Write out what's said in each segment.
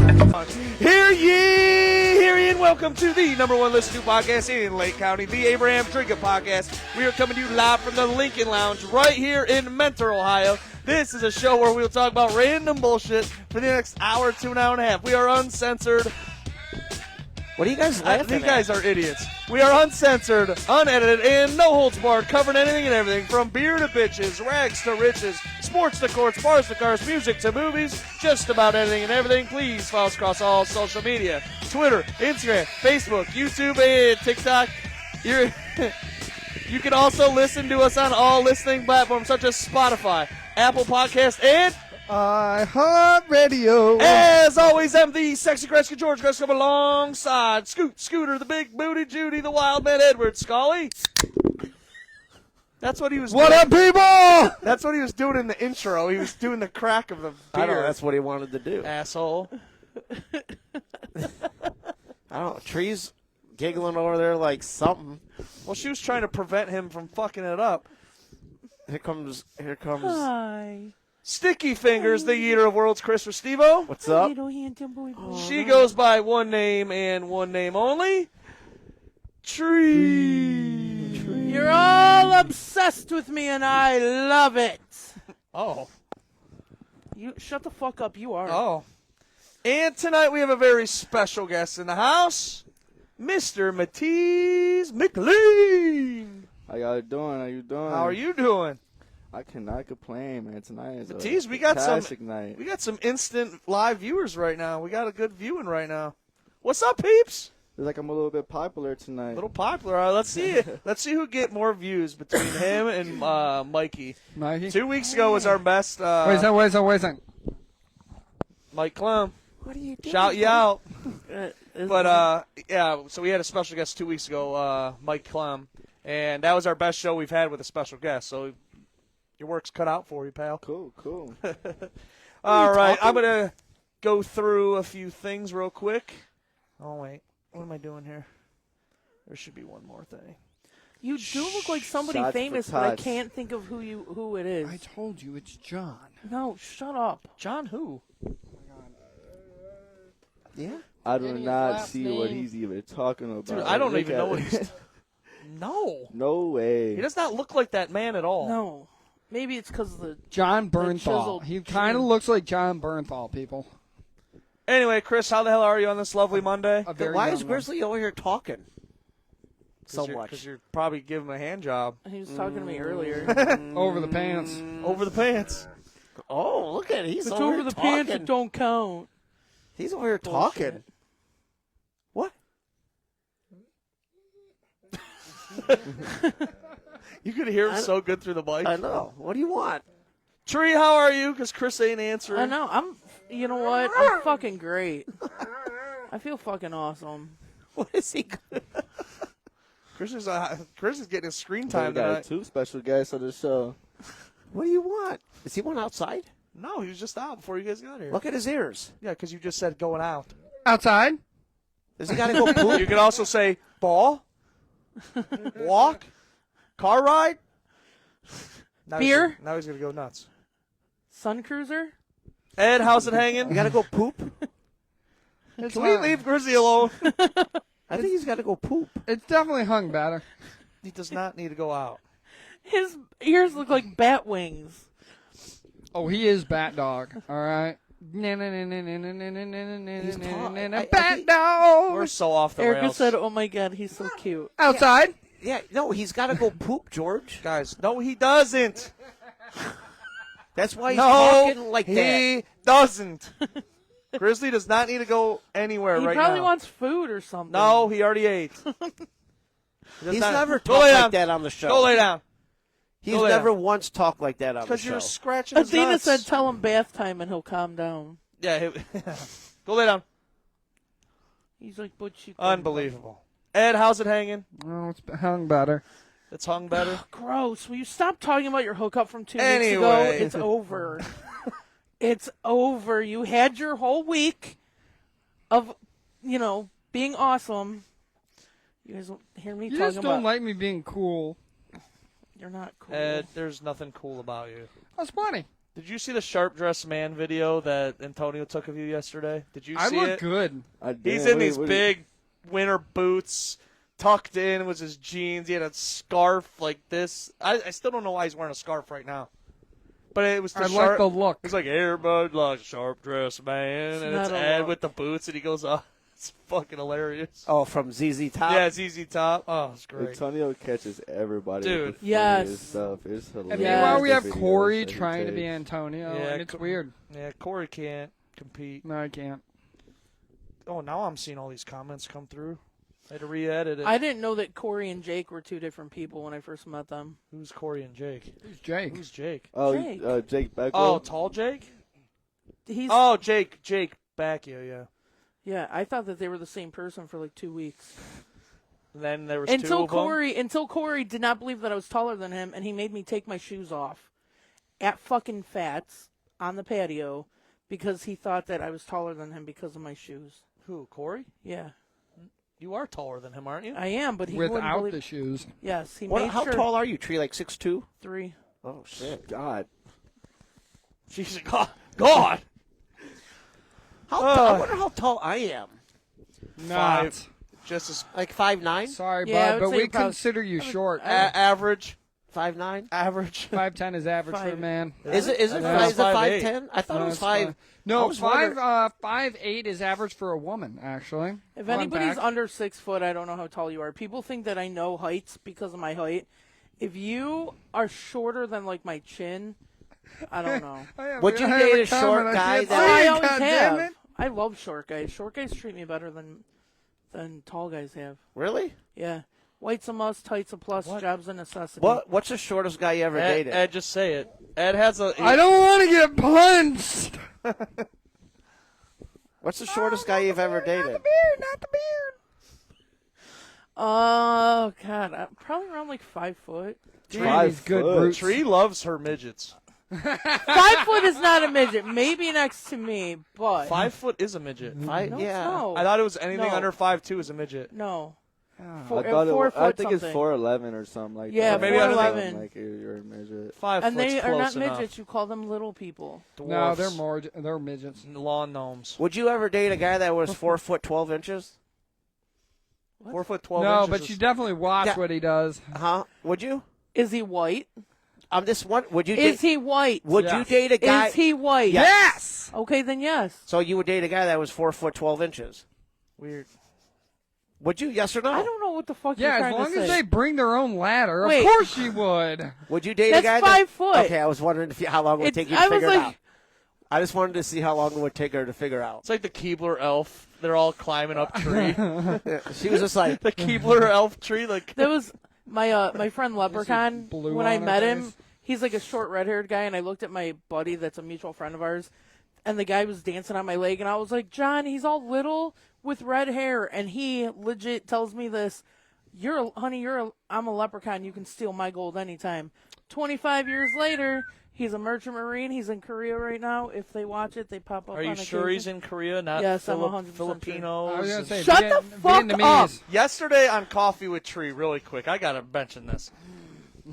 Hear ye, and welcome to the number one listened to podcast in Lake County, the Abraham Trinket Podcast. We are coming to you live from the Lincoln Lounge right here in Mentor, Ohio. This is a show where we'll talk about random bullshit for the next hour to an hour and a half. We are uncensored. What are you guys laughing at? You guys are idiots. We are uncensored, unedited, and no holds barred, covering anything and everything from beer to bitches, rags to riches, sports to courts, bars to cars, music to movies, just about anything and everything. Please follow us across all social media, Twitter, Instagram, Facebook, YouTube, and TikTok. You can also listen to us on all listening platforms such as Spotify, Apple Podcasts, and iHeartRadio. As always, I'm the sexy Gretzky George Gretzky alongside Scooter, the big booty Judy, the wild man Edward Scully. That's what he was doing. What up, people? That's what he was doing in the intro. He was doing the crack of the beer. I know, that's what he wanted to do. Asshole. I don't know. Tree's giggling over there like something. Well, she was trying to prevent him from fucking it up. Here comes. Hi. Sticky Fingers, the eater of worlds, Chris Restivo. What's up? Little handsome boy. She goes by one name and one name only. Tree. You're all obsessed with me, and I love it. Oh. You shut the fuck up. You are. Oh. And tonight we have a very special guest in the house, Mr. Matisse Mclean. How y'all doing? How you doing? How are you doing? I cannot complain, man. Tonight is Matisse, a we got fantastic night. We got some instant live viewers right now. We got a good viewing right now. What's up, peeps? It's like I'm a little bit popular tonight. A little popular. All right, let's see it. Let's see who get more views between him and Mikey. Mikey? 2 weeks ago was our best. Wait a second. Mike Klum. What are you doing? Shout you out. But, yeah, so we had a special guest 2 weeks ago, Mike Klum. And that was our best show we've had with a special guest. So your work's cut out for you, pal. Cool. All right, I'm going to go through a few things real quick. Oh, wait. What am I doing here? There should be one more thing. You do look like somebody Shots for famous, but I tots. can't think of who it is. I told you it's John. No, shut up. John who? Yeah. I do Any not last see name? what he's even talking about. Dude, I don't Look even at know what it. he's... No. No way. He does not look like that man at all. No. Maybe it's because of the... John chiseled Bernthal. He kind of chin. looks like John Bernthal, people. Anyway, Chris, how the hell are you on this lovely Monday? A very Why young is Grizzly over here talking so much? Because you're probably giving him a hand job. He was talking to me earlier. one. Over the pants. Over the pants. Oh, look at it. He's It's over over here the talking. pants that don't count. He's over here Bullshit. talking. What? You could hear him so good through the mic. I know. What do you want? Tree, how are you? Because Chris ain't answering. I know. You know what? I'm fucking great. I feel fucking awesome. What is he? Chris is getting his screen We time got tonight. 2 special guests on the show. What do you want? Is he one outside? No, he was just out before you guys got here. Look at his ears. Yeah, because you just said going out. Outside? Does he got to go poop? You can also say ball, walk, car ride. Now Beer? Now he's going to go nuts. Sun Cruiser? Ed, how's it hanging? You got to go poop? Can we leave Grizzly alone? I think he's got to go poop. It's definitely hung better. He does not need to go out. His ears look like bat wings. Oh, he is Bat Dog. All right. Bat Dog. We're so off the Erica rails. said, oh my god, he's so cute. Outside? Yeah, no, he's got to go poop, George. Guys, no, he doesn't. That's why he's No, talking like that. he doesn't. Grizzly does not need to go anywhere He right probably now. wants food or something. No, he already ate. He's never Go talked lay like down. that on the show. Go lay down. He's Go lay never down. once talked like that on the Because show. you're scratching his Athena nuts. said, tell him bath time and he'll calm down. Yeah, go lay down. He's like, but you. Unbelievable. Ed, how's it hanging? Oh, it's hung better. It's hung better. Gross. Will you stop talking about your hookup from 2 weeks ago? Anyway. It's over. It's over. You had your whole week of, being awesome. You guys don't hear me You talking just don't about. like me being cool. You're not cool. Ed, there's nothing cool about you. That's funny. Did you see the Sharp Dressed Man video that Antonio took of you yesterday? Did you I see look it? good. I did. He's in these What- big winter boots, tucked in with his jeans. He had a scarf like this. I still don't know why he's wearing a scarf right now. But it was the I sharp. like the look. It's like everybody likes a sharp dressed man, and it's not a Ed look. with the boots, and he goes, "Oh, it's fucking hilarious." Oh, from ZZ Top. Yeah, ZZ Top. Oh, it's great. Antonio catches everybody. Dude. With the Yes. funniest stuff. It's hilarious. And Yeah. meanwhile, we the have videos Corey that he trying to be takes. Antonio, Yeah, and it's Co- weird. Yeah, Corey can't compete. No, I can't. Oh, now I'm seeing all these comments come through. I had to re-edit it. I didn't know that Corey and Jake were two different people when I first met them. Who's Corey and Jake? Who's Jake? Who's Jake? Oh, Jake. Jake Beckwith. Oh, tall Jake? He's Oh, Jake Bacchio, yeah. yeah. I thought that they were the same person for like 2 weeks And then there was until two of them. Until Corey did not believe that I was taller than him, and he made me take my shoes off at fucking Fats on the patio because he thought that I was taller than him because of my shoes. Who, Corey? Yeah, You are taller than him, aren't you? I am, but he wouldn't Without believe. the shoes. Yes, he What, made how sure. tall are you, Tree? Like 6'2"? 3. Oh, shit. God. She's like, God. I wonder how tall I am. Not. Five. Just as Like 5'9"? Sorry, Yeah, I bud, would but say we about- consider you short. average. 5'9"? Average. 5'10" is average for a man. Is it No, it's 5'8". 5'10"? I thought No, it was it's 5. fine. No, I was wondering- 5'8" is average for a woman, actually. If Fun anybody's fact. under 6 foot, I don't know how tall you are. People think that I know heights because of my height. If you are shorter than like my chin, I don't know. Would you date a short guy Oh, that- I Hey, always goddammit. have. I love short guys. Short guys treat me better than tall guys have. Really? Yeah. White's a must, tight's a plus, What? job's a necessity. What's the shortest guy you ever Ed, dated? Ed, just say it. Ed has a. I don't want to get punched. What's the shortest guy you've ever dated? Not the beard. Oh, God. I'm probably around like 5 foot. Tree's good foot. roots. Tree loves her midgets. 5 foot is not a midget. Maybe next to me, but 5 foot is a midget. no, it's no. I thought it was anything No. under 5'2" is a midget. No. I Four, thought it 4 was, foot I think something. it's 4'11" or something like Yeah, that. Maybe I don't think- 4'11". Like you're a midget. 5 And foot's they are close not enough. midgets. You call them little people. No, Dwarfs. they're midgets. Lawn gnomes. Would you ever date a guy that was 4 foot 12 inches? 4 foot 12 No, inches. but is- you definitely watch Yeah. what he does. Huh? Would you? Is he white? I'm just one. Would you? Is date, he white? Would Yes. you date a guy? Is he white? Yes. Okay, then yes. So you would date a guy that was 4 foot 12 inches? Weird. Would you? Yes or no? I don't know what the fuck Yeah, you're as trying long to as say. they bring their own ladder, Wait. of course you would. Would you date That's a guy 5 foot. Okay, I was wondering how long it would take you to I was figure it like, out. I just wanted to see how long it would take her to figure out. It's like the Keebler elf. They're all climbing up tree. She was just like, The Keebler elf tree. Like that was my friend Leprechaun. blue When I on her met him, face. he's like a short red-haired guy, and I looked at my buddy that's a mutual friend of ours, and the guy was dancing on my leg, and I was like, John, he's all little with red hair, and he legit tells me this. I'm a leprechaun. You can steal my gold anytime. 25 years later, he's a merchant marine. He's in Korea right now. If they watch it, they pop up. Are you on sure occasion. he's in Korea? Not Yes, I'm 100% sure. Filipinos. I was gonna say, Shut the fuck Vietnamese. Yesterday on Coffee with Tree, really quick, I gotta mention this.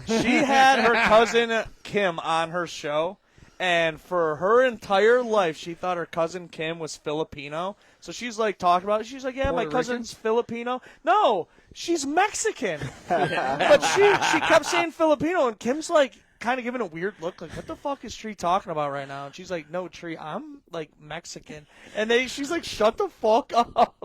She had her cousin Kim on her show, and for her entire life, she thought her cousin Kim was Filipino. So she's like talking about it. She's like, "Yeah, my Puerto cousin's Filipino." No, she's Mexican. But she kept saying Filipino, and Kim's like kind of giving a weird look, like, "What the fuck is Tree talking about right now?" And she's like, "No, Tree, I'm like Mexican." And she's like, "Shut the fuck up!"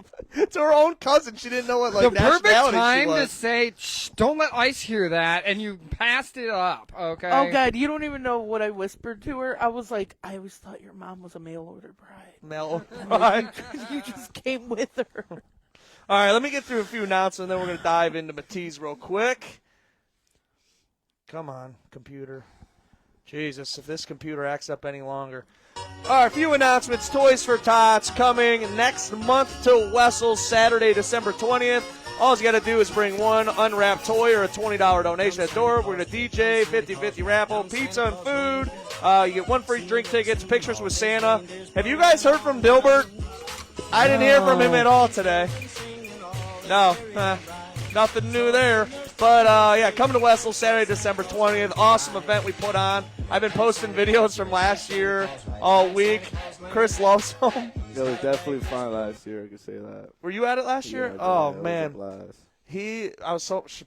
To her own cousin, she didn't know what like The perfect nationality she time to was. say, Shh, don't let Ice hear that, and you passed it up, okay? Oh, God, you don't even know what I whispered to her. I was like, I always thought your mom was a mail-order bride. Mel, right? You just came with her. All right, let me get through a few announcements, and then we're going to dive into Matisse real quick. Come on, computer. Jesus, if this computer acts up any longer. All right, a few announcements. Toys for Tots coming next month to Wessel, Saturday, December 20th. All you got to do is bring one unwrapped toy or a $20 donation at the door. We're going to DJ, 50-50 raffle, pizza and food. You get one free drink tickets, pictures with Santa. Have you guys heard from Dilbert? I didn't hear from him at all today. No, nothing new there. But, yeah, come to Wessel Saturday, December 20th. Awesome event we put on. I've been posting videos from last year all week. Chris loves them. It was definitely fun last year. I could say that. Were you at it last year? Yeah, Oh, it was a man. blast. I was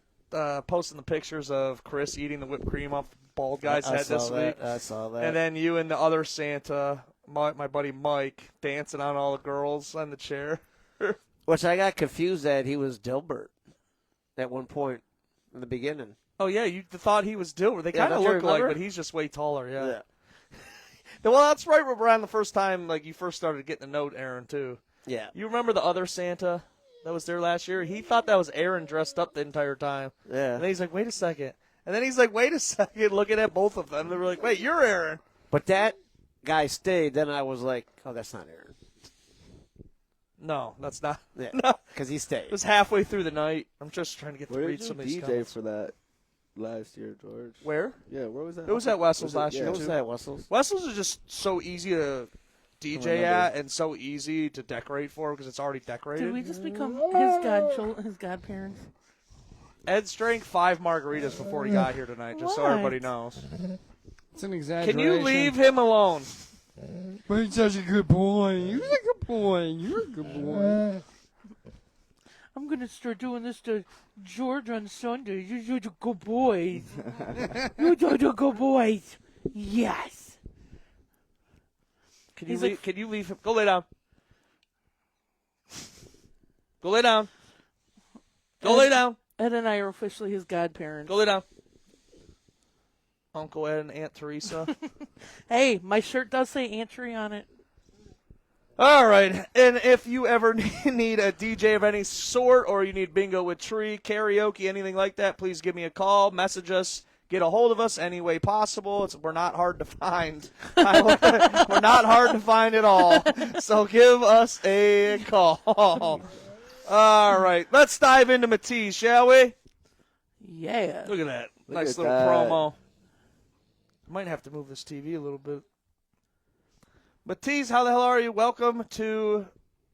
posting the pictures of Chris eating the whipped cream off the bald guy's head this week. I saw that. And then you and the other Santa, my buddy Mike, dancing on all the girls on the chair. Which I got confused that he was Dilbert at one point in the beginning. Oh, yeah, you thought he was Dilbert. They Yeah, kind of don't you look alike, remember? but he's just way taller, yeah. Well, that's right around the first time you first started getting to know Aaron, too. Yeah. You remember the other Santa that was there last year? He thought that was Aaron dressed up the entire time. Yeah. And then he's like, wait a second. And then he's like, wait a second, looking at both of them. They were like, wait, you're Aaron. But that guy stayed. Then I was like, oh, that's not Aaron. No, that's not. Yeah. No. Because he stayed. It was halfway through the night. I'm just trying to get to Where read did you some of these DJ comments. for that last year, George? Where? Yeah, where was that? It was at Wessel's last year, What too. was that, Wessels? Wessel's is just so easy to DJ remember. at and so easy to decorate for because it's already decorated. Did we just become his godparents? Ed drank 5 margaritas before he got here tonight, just so What? everybody knows. It's an exaggeration. Can you leave him alone? But he's such a good boy. You're a good boy. You're a good boy. I'm gonna start doing this to George on Sunday. You're the good boys. You're the good boys. Yes. Can you He's leave? like- Can you leave him? Go lay down. Go lay down. Go lay down. Ed and I are officially his godparents. Go lay down. Uncle Ed and Aunt Teresa. Hey, my shirt does say Aunt Tree on it. All right, and if you ever need a DJ of any sort or you need bingo with tree, karaoke, anything like that, please give me a call, message us, get a hold of us any way possible. We're not hard to find. We're not hard to find at all, so give us a call. All right, let's dive into Matisse, shall we? Yeah. Look at that. Look Nice at little that. promo. Might have to move this TV a little bit. Matisse, how the hell are you? Welcome to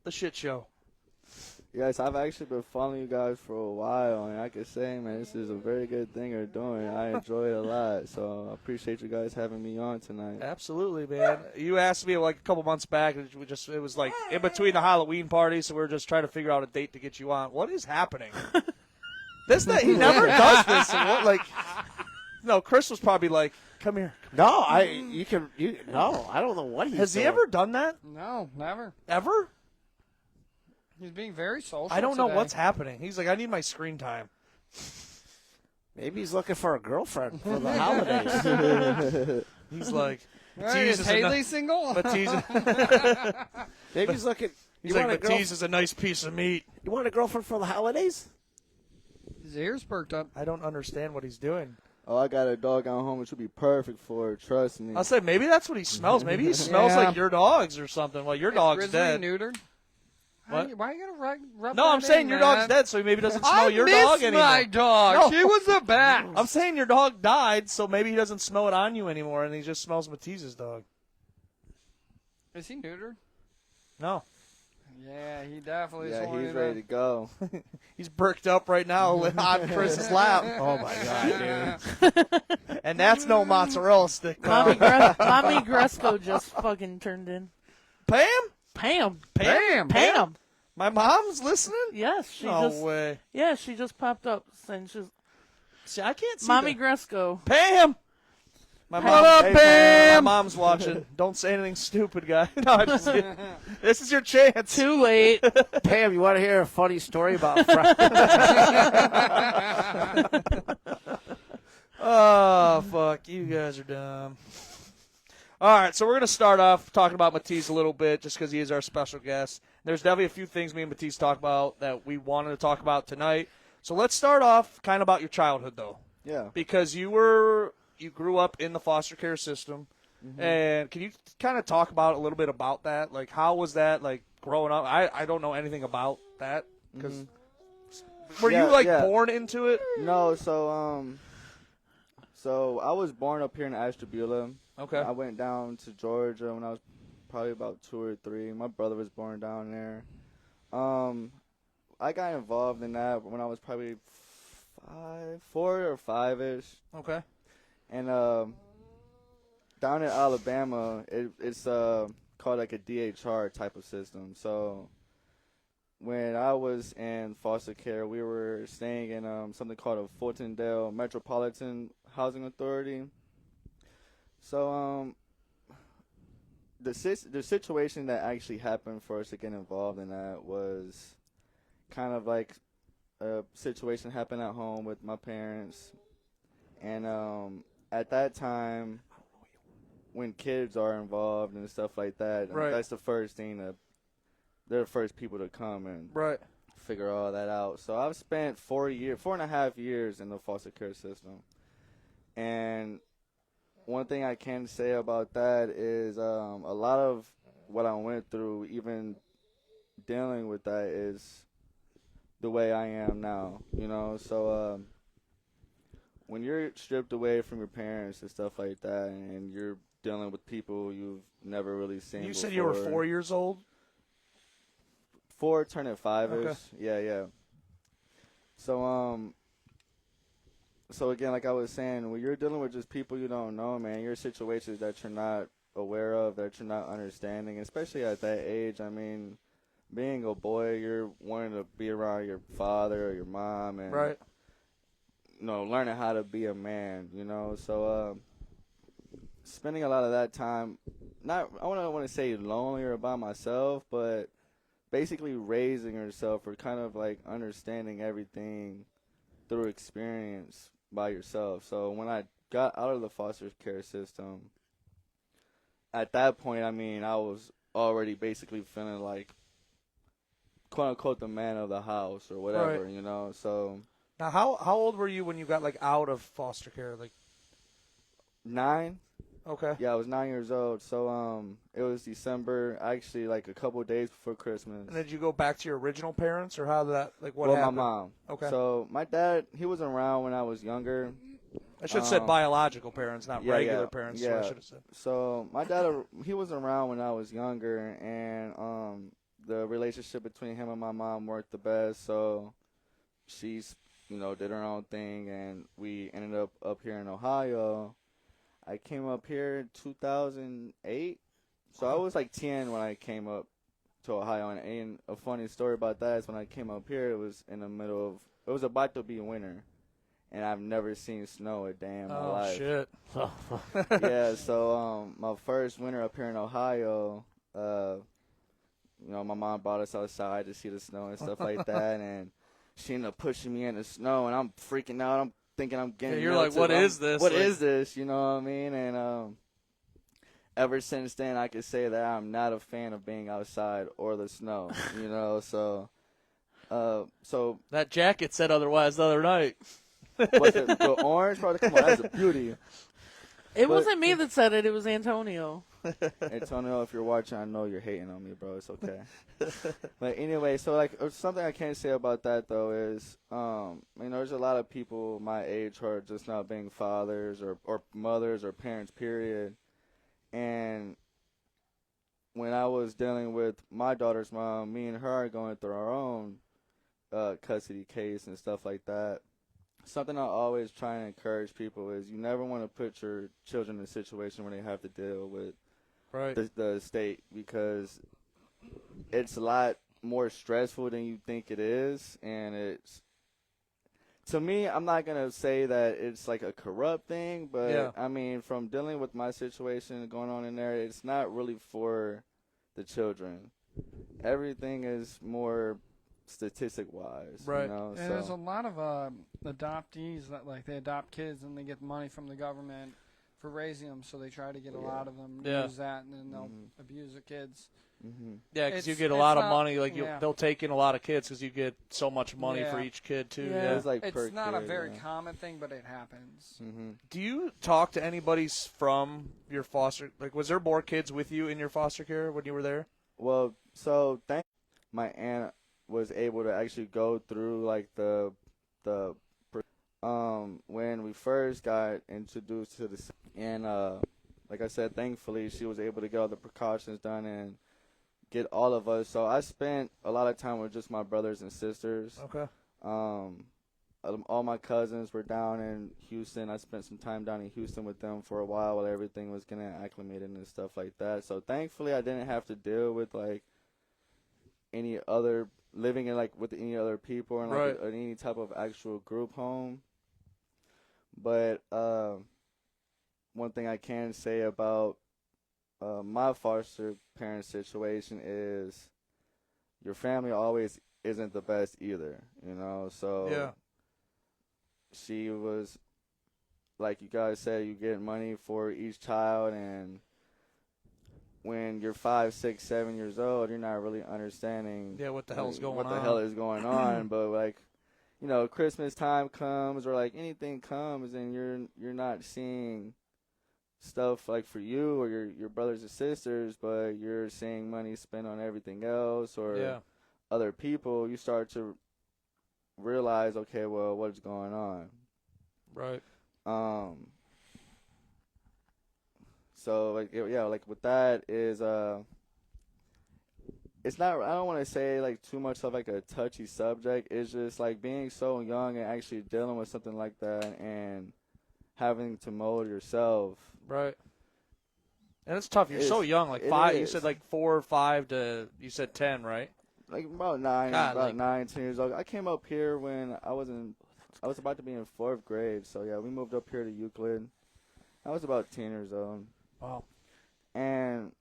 the shit show. Yes, I've actually been following you guys for a while, and I can say, man, this is a very good thing you're doing. I enjoy it a lot, so I appreciate you guys having me on tonight. Absolutely, man. You asked me like a couple months back. It was like in between the Halloween party, so we were just trying to figure out a date to get you on. What is happening? He never does this. No, Chris was probably like, "Come here." No, I don't know what he's Has he doing. ever done that? No, never. Ever? He's being very social. I don't know today. what's happening. He's like, "I need my screen time." Maybe he's looking for a girlfriend for the holidays. He's like, Hey, is a Haley ni- single? Matisse. Maybe he's looking. He's You like, want a Matisse is a nice piece of meat. You want a girlfriend for the holidays? His ears perked up. I don't understand what he's doing. Oh, I got a dog at home, which would be perfect for it, trust me. I'll say maybe that's what he smells. Maybe he smells Yeah. like your dogs or something. Well, your dog's Grizzly dead. neutered. What? Why are you gonna rub No, that I'm saying in, your man? dog's dead, so he maybe doesn't smell I your miss dog anymore. my dog. No. She was the best. I'm saying your dog died, so maybe he doesn't smell it on you anymore, and he just smells Matisse's dog. Is he neutered? No, Yeah, he definitely is. Yeah, horny he's then. ready to go. he's bricked up right now on Chris's lap. Oh my god, dude! And that's no mozzarella stick. Mommy, Pam, Mommy Gresco just fucking turned in. Pam, Bam. my mom's listening. Yes, she No just. way. Yeah, she just popped up saying she's See, I can't see Mommy that. Gresco. Pam. My What mom, up, hey, Pam? My mom's watching. Don't say anything stupid, guy. No, I'm just kidding. This is your chance. Too late. Pam, you want to hear a funny story about Friday? Oh, fuck. You guys are dumb. All right, so we're going to start off talking about Matisse a little bit just because he is our special guest. There's definitely a few things me and Matisse talk about that we wanted to talk about tonight. So let's start off kind of about your childhood, though, Yeah. because you grew up in the foster care system. And can you kind of talk about a little bit about that? Like, how was that, like, growing up? I don't know anything about that. Because were you, like, born into it? No, so I was born up here in Ashtabula. Okay. I went down to Georgia when I was probably about 2 or 3. My brother was born down there. I got involved in that when I was probably 4 or 5-ish. Okay. And down in Alabama, it's called like a DHR type of system. So when I was in foster care, we were staying in something called a Fultondale Metropolitan Housing Authority. So the situation that actually happened for us to get involved in that was kind of like a situation happened at home with my parents. And at that time, when kids are involved and stuff like that, Right. that's the first thing that they're the first people to come and Right. figure all that out. So I've spent 4.5 years in the foster care system. And one thing I can say about that is a lot of what I went through, even dealing with that, is the way I am now, you know. So when you're stripped away from your parents and stuff like that, and you're dealing with people you've never really seen You before. said you were 4 years old? 4 turning 5-ish. Okay. Yeah. So again, like I was saying, when you're dealing with just people you don't know, man, you're in situations that you're not aware of, that you're not understanding, especially at that age. I mean, being a boy, you're wanting to be around your father or your mom and, Right. you know, learning how to be a man, you know. So spending a lot of that time, I don't want to say lonely or by myself, but basically raising yourself or kind of like understanding everything through experience by yourself. So when I got out of the foster care system, at that point, I mean, I was already basically feeling like, quote unquote, the man of the house or whatever, Right. you know. So Now, how old were you when you got like out of foster care? Like 9. Okay. Yeah, I was 9 years old. So it was December, actually, like a couple of days before Christmas. And did you go back to your original parents, or how did that, like, what Well, happened? my mom. Okay. So my dad, he was around when I was younger. I should have said biological parents, not yeah, regular yeah, parents. yeah. So I should have said. So my dad, he was around when I was younger, and the relationship between him and my mom worked the best. So she's, you know, did her own thing, and we ended up here in Ohio. I came up here in 2008. So I was like 10 when I came up to Ohio. And a funny story about that is when I came up here, it was in the middle of, it was about to be winter. And I've never seen snow a day in my life. Shit. Yeah, so my first winter up here in Ohio, you know, my mom brought us outside to see the snow and stuff like that. And she ended up pushing me in the snow, and I'm freaking out. I'm thinking I'm getting you're like, melted. what is this? What Like- is this? You know what I mean? And ever since then, I can say that I'm not a fan of being outside or the snow. You know, so That jacket said otherwise the other night. what's it, the orange part? Come on, that's a beauty. It wasn't me that said it. It was Antonio. Antonio, if you're watching, I know you're hating on me, bro. It's okay. But anyway, so like something I can say about that though is, you know, there's a lot of people my age who are just not being fathers or mothers or parents, period. And when I was dealing with my daughter's mom, me and her are going through our own custody case and stuff like that. Something I always try and encourage people is you never want to put your children in a situation where they have to deal with Right. the state, because it's a lot more stressful than you think it is. And it's, to me, I'm not going to say that it's like a corrupt thing, but Yeah. I mean, from dealing with my situation going on in there, it's not really for the children. Everything is more statistic wise, Right. you know. And there's a So lot of adoptees that like they adopt kids and they get money from the government for raising them, so they try to get a lot of them Yeah. use that, and then they'll abuse the kids. Yeah, because you It's- get a it's lot of not- money. Like yeah. they'll take in a lot of kids because you get so much money for Yeah. each kid too. Yeah. Yeah. it's like per It's not a kid, very yeah. common thing, but it happens. Do you talk to anybody from your foster? Like, was there more kids with you in your foster care when you were there? Well, so my aunt was able to actually go through like the when we first got introduced to the, and like I said, thankfully she was able to get all the precautions done and get all of us. So I spent a lot of time with just my brothers and sisters. Okay. all my cousins were down in Houston. I spent some time down in Houston with them for a while everything was getting acclimated and stuff like that. So thankfully, I didn't have to deal with like any other living in like with any other people and like any type of actual group home. But one thing I can say about my foster parent situation is your family always isn't the best either, you know. So Yeah. she was, like you guys said, you get money for each child, and when you're 5, 6, 7 years old, you're not really understanding Yeah, what the hell's going what on. the hell is going on. But like, you know, Christmas time comes or like anything comes, and you're not seeing stuff like for you or your brothers and sisters, but you're seeing money spent on everything else or other people. You start to realize, okay, well, what's going on? Right. So like like with that is it's not, I don't want to say like too much of like a touchy subject. It's just like being so young and actually dealing with something like that and having to mold yourself. Right. And it's tough. You're so young, like 5. You said like 4 or 5 to, you said 10, right? Like about 9, God, about like, 9, 10 years old. I came up here when I was about to be in 4th grade. So yeah, we moved up here to Euclid. I was about 10 years old. Wow. And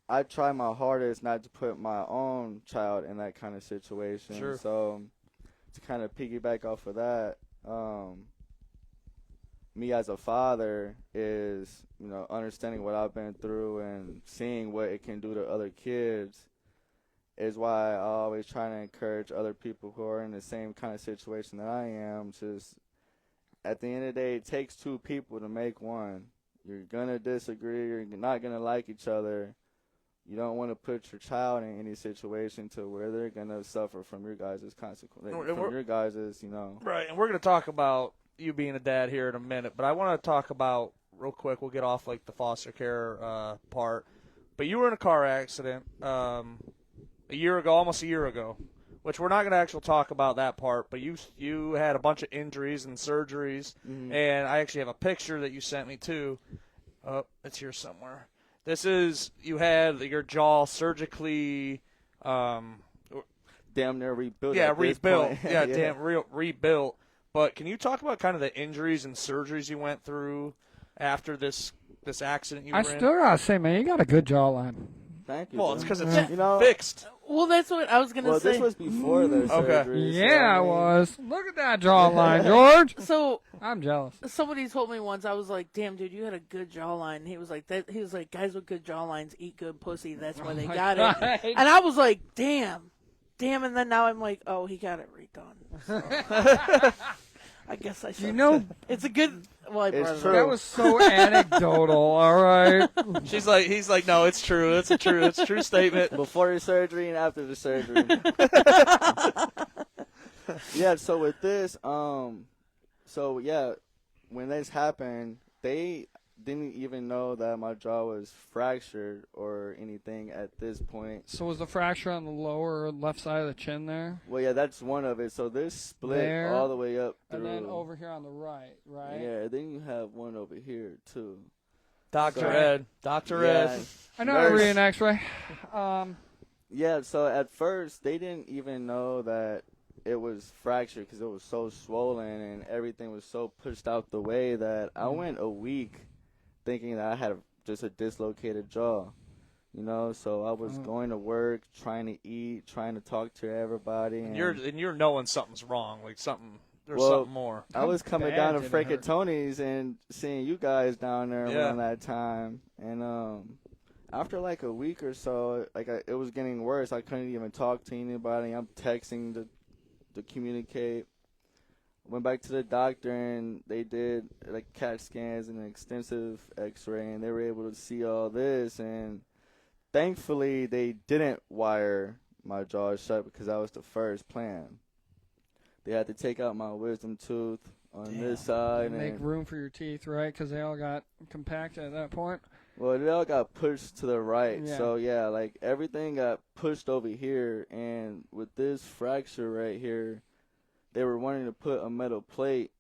I try my hardest not to put my own child in that kind of situation. Sure. So to kind of piggyback off of that, me as a father is, you know, understanding what I've been through and seeing what it can do to other kids is why I always try to encourage other people who are in the same kind of situation that I am. Just at the end of the day, it takes 2 people to make one. You're going to disagree. You're not going to like each other. You don't want to put your child in any situation to where they're going to suffer from your guys' consequences, from your guys', you know. Right, and we're going to talk about you being a dad here in a minute, but I want to talk about, real quick, we'll get off like the foster care part, but you were in a car accident a year ago, almost a year ago, which we're not going to actually talk about that part, but you had a bunch of injuries and surgeries, and I actually have a picture that you sent me too. Oh, it's here somewhere. This is, you had your jaw surgically damn near rebuilt. Yeah, rebuilt. Yeah, rebuilt. But can you talk about kind of the injuries and surgeries you went through after this accident you were in? I still gotta say, man, you got a good jawline. Thank you. Well, bro. it's because it's You know, fixed. Well, that's what I was going to say. Well, this was before the surgery. so, Yeah, I it mean, was. Look at that jawline, George. So I'm jealous. somebody told me once, I was like, damn, dude, you had a good jawline. And he was like, guys with good jawlines eat good pussy. That's why they got it. And I was like, damn. And then now I'm like, oh, he got it redone. So, I guess I should. You know, it's a good. Well, I It's brought it true. up. that was so anecdotal. All right. He's like, no, it's true. It's a true statement. Before the surgery and after the surgery. Yeah, so with this, so yeah, when this happened, they didn't even know that my jaw was fractured or anything at this point. So was the fracture on the lower left side of the chin there? Well, yeah, that's one of it. So this split There, all the way up through. And then over here on the right? Yeah, then you have one over here, too. Dr. So- Ed. Dr. Ed. I know how to Nurse. read an x-ray. Yeah, so at first, they didn't even know that it was fractured because it was so swollen and everything was so pushed out the way that I went a week thinking that I had just a dislocated jaw, you know. So I was going to work, trying to eat, trying to talk to everybody. And you're knowing something's wrong, like something. There's Well, something more. I was coming bad down to did it Frank and hurt? Tony's and seeing you guys down there Yeah. around that time, and after like a week or so, like it was getting worse. I couldn't even talk to anybody. I'm texting to communicate. Went back to the doctor and they did like CAT scans and an extensive X-ray, and they were able to see all this. And thankfully, they didn't wire my jaw shut because that was the first plan. They had to take out my wisdom tooth on this side, Make and room for your teeth, right? Because they all got compacted at that point. well, they all got pushed to the right. Yeah. So yeah, like everything got pushed over here, and with this fracture right here, they were wanting to put a metal plate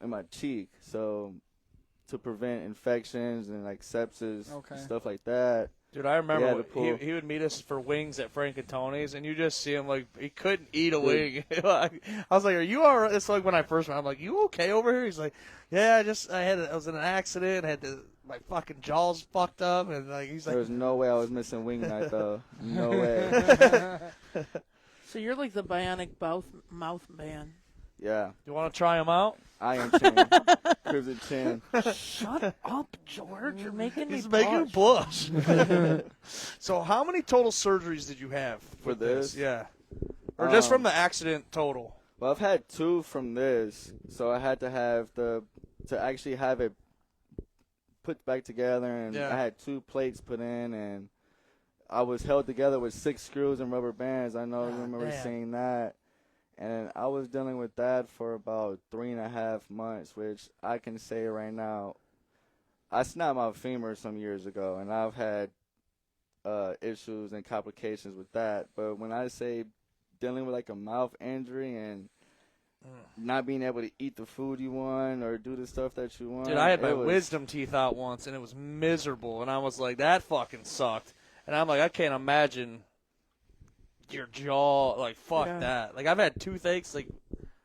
in my cheek, so to prevent infections and like sepsis, stuff like that. Dude, I remember Yeah, he would meet us for wings at Frank and Tony's, and you just see him like he couldn't eat a wing. I was like, "Are you all right?" It's like when I first met, I'm like, "You okay over here?" He's like, "Yeah, I was in an accident, my fucking jaws fucked up," and like he's like, "There was no way I was missing wing night though, no way." So you're like the bionic mouth man. Yeah, "You want to try him out?" Iron Chin, Crimson Chin. Shut up, George. You're making me He's making blush. you blush. So how many total surgeries did you have For with this? Yeah. Or just from the accident total? Well, I've had 2 from this, so I had to have to actually have it put back together, and I had 2 plates put in, and I was held together with 6 screws and rubber bands. I know you remember seeing that. And I was dealing with that for about 3.5 months, which I can say right now, I snapped my femur some years ago, and I've had issues and complications with that. But when I say dealing with like a mouth injury and not being able to eat the food you want or do the stuff that you want. Dude, I had my wisdom teeth out once, and it was miserable. And I was like, that fucking sucked. And I'm like, I can't imagine your jaw, like, fuck that. Like, I've had toothaches, like,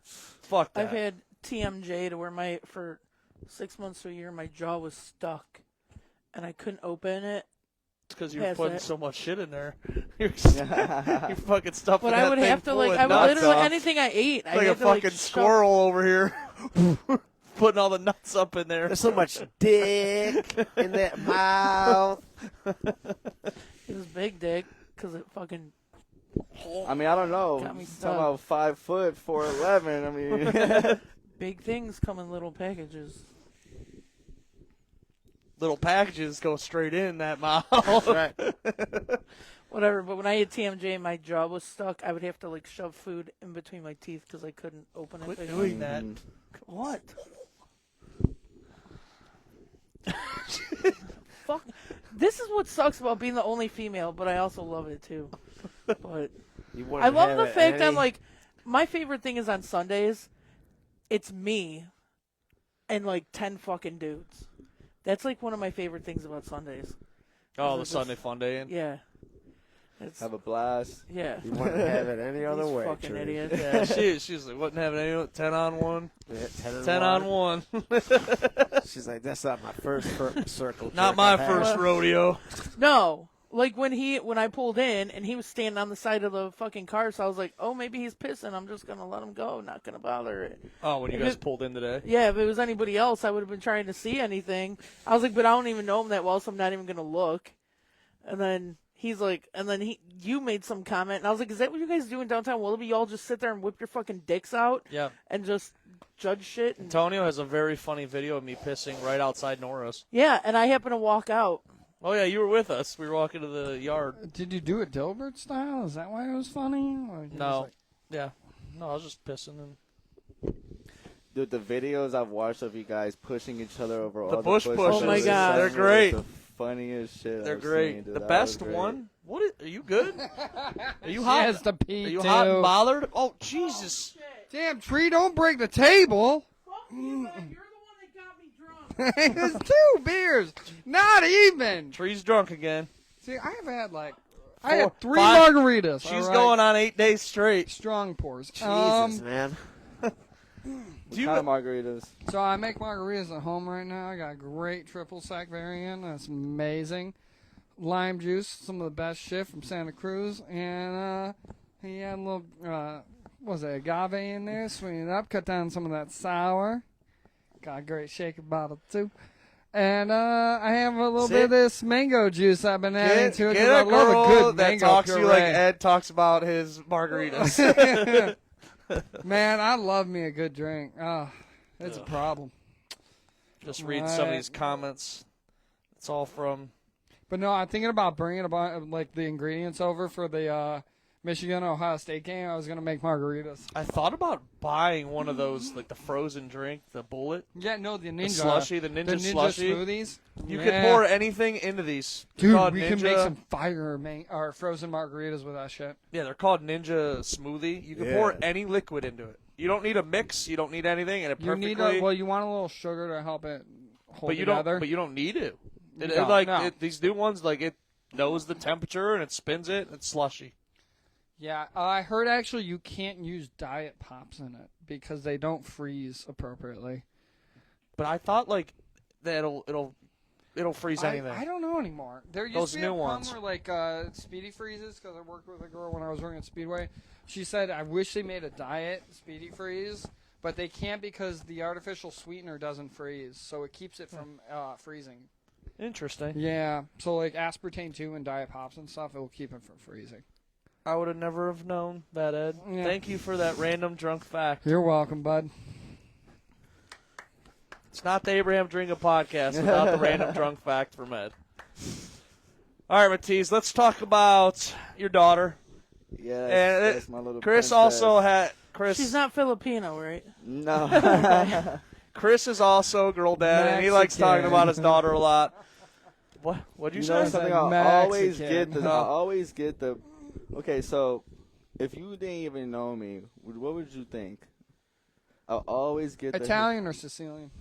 fuck that. I've had TMJ to where for 6 months to a year, my jaw was stuck, and I couldn't open it. It's because you were putting so much shit in there. You're fucking stuffing But that I would thing have to, full like, of I would nuts literally, off. anything I ate, I like had a to, fucking like, squirrel over here. Putting all the nuts up in there. There's so much dick in that mouth. It was big dick, because it fucking... I mean, I don't know. Got me Talking stuck. about 5 foot, 4'11". I mean, Big things come in little packages. Little packages go straight in that mouth. Right. Whatever, but when I had TMJ and my jaw was stuck, I would have to, like, shove food in between my teeth because I couldn't open it. Quit big doing enough. that. What? Fuck. This is what sucks about being the only female, but I also love it too. But I love the fact that, like, my favorite thing is on Sundays, it's me and, like, 10 fucking dudes. That's, like, one of my favorite things about Sundays. Oh, the Sunday fun day. Yeah. have a blast. Yeah. You wouldn't have it any other These way. fucking Tree. idiots. Yeah. She's like, wasn't having any 10 on 1. Yeah, 10 on 1. She's like, that's not my first circle. Not jerk my I've had." first rodeo. No. Like, when I pulled in and he was standing on the side of the fucking car, so I was like, oh, maybe he's pissing. I'm just going to let him go. Not going to bother it. Oh, when you guys pulled in today? Yeah, if it was anybody else, I would have been trying to see anything. I was like, but I don't even know him that well, so I'm not even going to look. And then he's like, you made some comment, and I was like, is that what you guys do in downtown Willoughby? You all just sit there and whip your fucking dicks out? Yeah. And just judge shit? Antonio has a very funny video of me pissing right outside Nora's. Yeah, and I happen to walk out. Oh, yeah, you were with us. We were walking to the yard. Did you do it Dilbert style? Is that why it was funny? Or you No. was Yeah. No, I was just pissing. And Dude, the videos I've watched of you guys pushing each other over all the bush bushes. pushes. Oh my is God. some They're of great. The funniest shit. they're I've great. seen, dude. The That best was great. one? Are you good? Are you She hot? has to pee, Are you too. hot and bothered? Oh, Jesus. Damn, Tree, don't break the table. You're the one that got me drunk. It's 2 beers. Not even. Tree's drunk again. See, I've had I 4, had 3 5. margaritas. She's all right? going on 8 days straight. Strong pours. Jesus, man. What kind of margaritas? So I make margaritas at home right now. I got a great triple sec variant. That's amazing. Lime juice, some of the best shit from Santa Cruz. And he had a little, what was it, agave in there. Sweeten it up. Cut down some of that sour. Got a great shaker bottle, too. And I have a little bit of this mango juice I've been adding to it. 'Cause I a love a girl good that mango talks to puree. you like Ed talks about his margaritas. Man, I love me a good drink. Oh, it's a problem. Just read some of these comments. It's all from... But no, I'm thinking about bringing the ingredients over for the Michigan-Ohio State game. I was going to make margaritas. I thought about buying one of those, like the frozen drink, the Bullet. Yeah, no, the Ninja. Slushy, the Ninja Slushy. smoothies. You Yeah. can pour anything into these. They're Dude, called we Ninja. can make some fire or frozen margaritas with that shit. Yeah, they're called Ninja Smoothie. You can Yeah. pour any liquid into it. You don't need a mix. You don't need anything, and it You perfectly. need you want a little sugar to help it hold but you together. don't. But you don't need it. No. These new ones, like it knows the temperature and it spins it. And it's slushy. Yeah, I heard actually you can't use diet pops in it because they don't freeze appropriately. But I thought like that it'll freeze anything. I don't know anymore. There used Those to be new a ones. where like Speedy freezes because I worked with a girl when I was working at Speedway. She said I wish they made a diet Speedy freeze, but they can't because the artificial sweetener doesn't freeze, so it keeps it from freezing. Interesting. Yeah, so like aspartame 2 and diet pops and stuff, it will keep it from freezing. I would have never have known that, Ed. Yeah. Thank you for that random drunk fact. You're welcome, bud. It's not the Abraham Dringa podcast without the random drunk fact from Ed. All right, Matisse, let's talk about your daughter. Yeah, And that's my little Chris princess. also had Chris. She's not Filipino, right? No. Chris is also a girl dad, and he likes talking Mexican. about his daughter a lot. What'd you You say? know He's something? like I always Mexican. get the. I always get the. Okay, so if you didn't even know me, what would you think? I always get the Italian or Sicilian?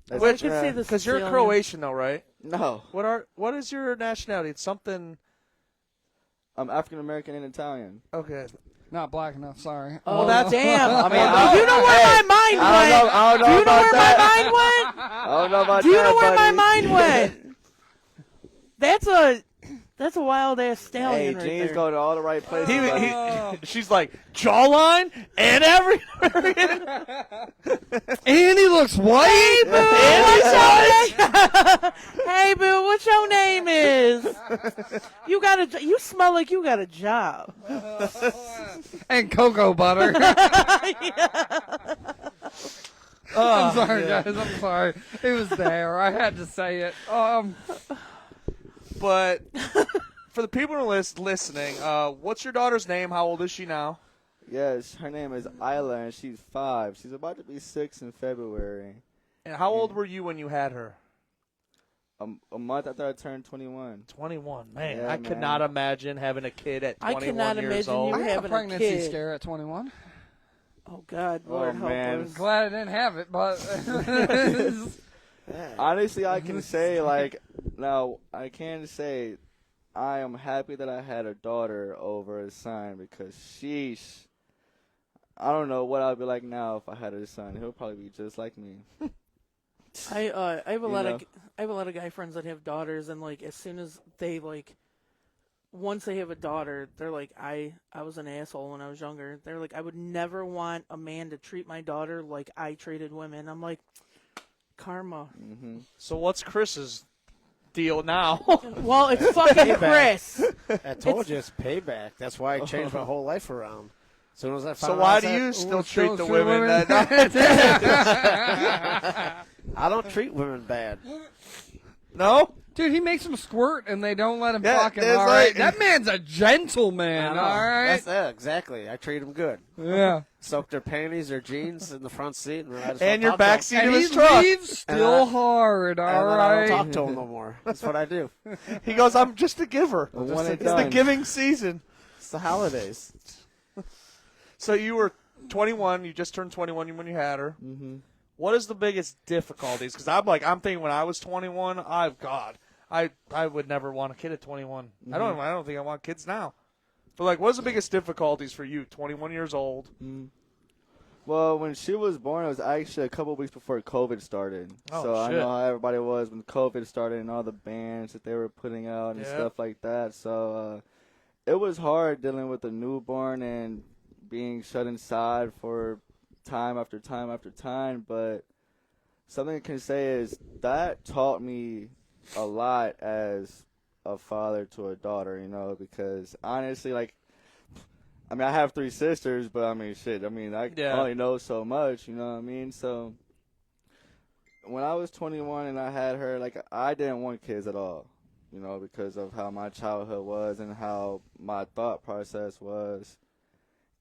That's- Which, I could see the because you're Sicilian. Croatian, though, right? No, What is your nationality? It's something. I'm African American and Italian. Okay. Not black enough, sorry. Oh, that's- damn. I mean, you know where my mind went? I don't know Do you know about where that. my mind went? I don't know about Do you that, know where my buddy. mind went? That's a wild ass Hey, stallion right Gene's there. going to all the right places. buddy. She's like jawline and everything. And he looks white. Hey, boo, what's your name is? You smell like you got a job. And cocoa butter. I'm sorry, guys. I'm sorry. It was there. I had to say it. But for the people who are listening, what's your daughter's name? How old is she now? Yes, her name is Isla, and she's 5. She's about to be 6 in February. And how old were you when you had her? A month after I turned 21. 21. Man, Yeah, I could man. not imagine having a kid at I 21 cannot years imagine old. you I had a having a pregnancy kid. scare at 21. Oh, God, Lord help man. us. Glad I didn't have it, but Honestly, I can say, now, I can say I am happy that I had a daughter over a son because sheesh. I don't know what I'd be like now if I had a son. He'll probably be just like me. I have a You lot know? of I have a lot of guy friends that have daughters, and like as soon as they once they have a daughter, they're like, I was an asshole when I was younger. They're like, I would never want a man to treat my daughter like I treated women. I'm like, karma. Mm-hmm. So what's Chris's deal now? Well, it's fucking Chris. I told you it's payback. That's why I changed my whole life around. As soon as I found So out why do that- you still still treat the treat women women? that? I don't treat women bad. No? dude, he makes them squirt and they don't let him Yeah, fucking. it's All like- right, that man's a gentleman. I know. All right, That's exactly. I treat them good. yeah. Soak their panties or jeans in the front seat, and I just And don't your talk to 'em. backseat And of he his truck. leaves still hard. And All then I right. don't talk to them no more. That's what I do. He goes, I'm just a giver. One and It's the done. giving season. It's the holidays. So you were 21. You just turned 21 when you had her. Mm-hmm. What is the biggest difficulties? Because I'm thinking when I was 21, I would never want a kid at 21. I don't think I want kids now. But like, what's the biggest difficulties for you? 21 years old. Mm. Well, when she was born, it was actually a couple weeks before COVID started. Oh, so I shit. know how everybody was when COVID started and all the bands that they were putting out and Yeah. stuff like that. So it was hard dealing with a newborn and being shut inside for time after time after time. But something I can say is that taught me a lot as a father to a daughter, because honestly, I have 3 sisters, but I Yeah. only know so much, you know what I mean? So when I was 21 and I had her, I didn't want kids at all, because of how my childhood was and how my thought process was.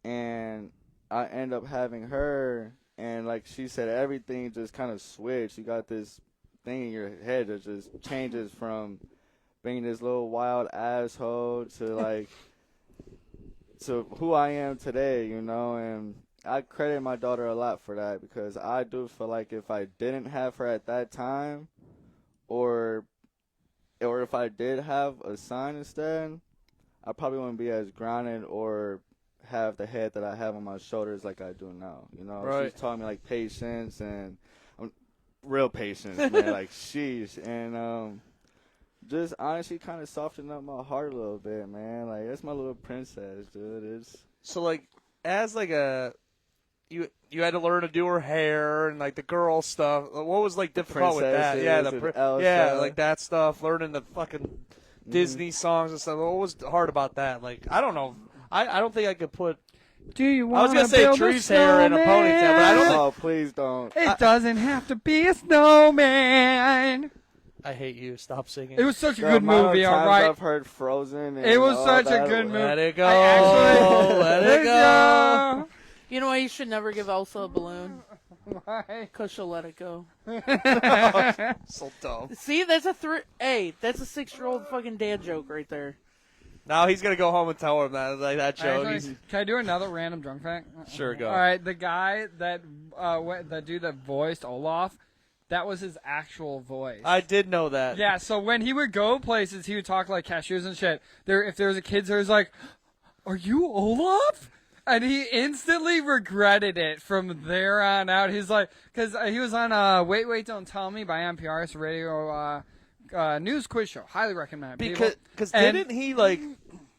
And I end up having her, and like she said, everything just kind of switched. You got this thing in your head that just changes from being this little wild asshole to to who I am today, and I credit my daughter a lot for that because I do feel like if I didn't have her at that time, or if I did have a son instead, I probably wouldn't be as grounded or have the head that I have on my shoulders like I do now. You know, Right. She's taught me like patience and real patience, man. Like sheesh, and just honestly kind of softened up my heart a little bit, man. Like that's my little princess, dude. It's So like, as like you had to learn to do her hair and like the girl stuff. What was like difficult with that? Yeah, princesses and Elsa. yeah, like that stuff. Learning the fucking Disney songs and stuff. What was hard about that? Like, I don't know. I don't think I could put. Do you I want was gonna say Tree's hair in a ponytail, but I don't. oh, please don't. It doesn't have to be a snowman. I hate you. Stop singing. It was such a The good amount of movie, all times right. I've heard Frozen. And It was all such a that. good movie. Let it go. I actually Let it go. You know why you should never give Elsa a balloon? Why? Because she'll let it go. So dumb. See, that's a that's a 6-year-old fucking dad joke right there. Now he's gonna go home and tell him that like that joke. Actually, can I do another random drunk fact? Sure, go. All right, the guy that the dude that voiced Olaf, that was his actual voice. I did know that. Yeah, so when he would go places, he would talk like cashews and shit. If there was a kid there, was like, "Are you Olaf?" And he instantly regretted it from there on out. He's like, because he was on Wait, Wait, Don't Tell Me by NPR, it's a radio news quiz show. Highly recommend it. Because didn't he like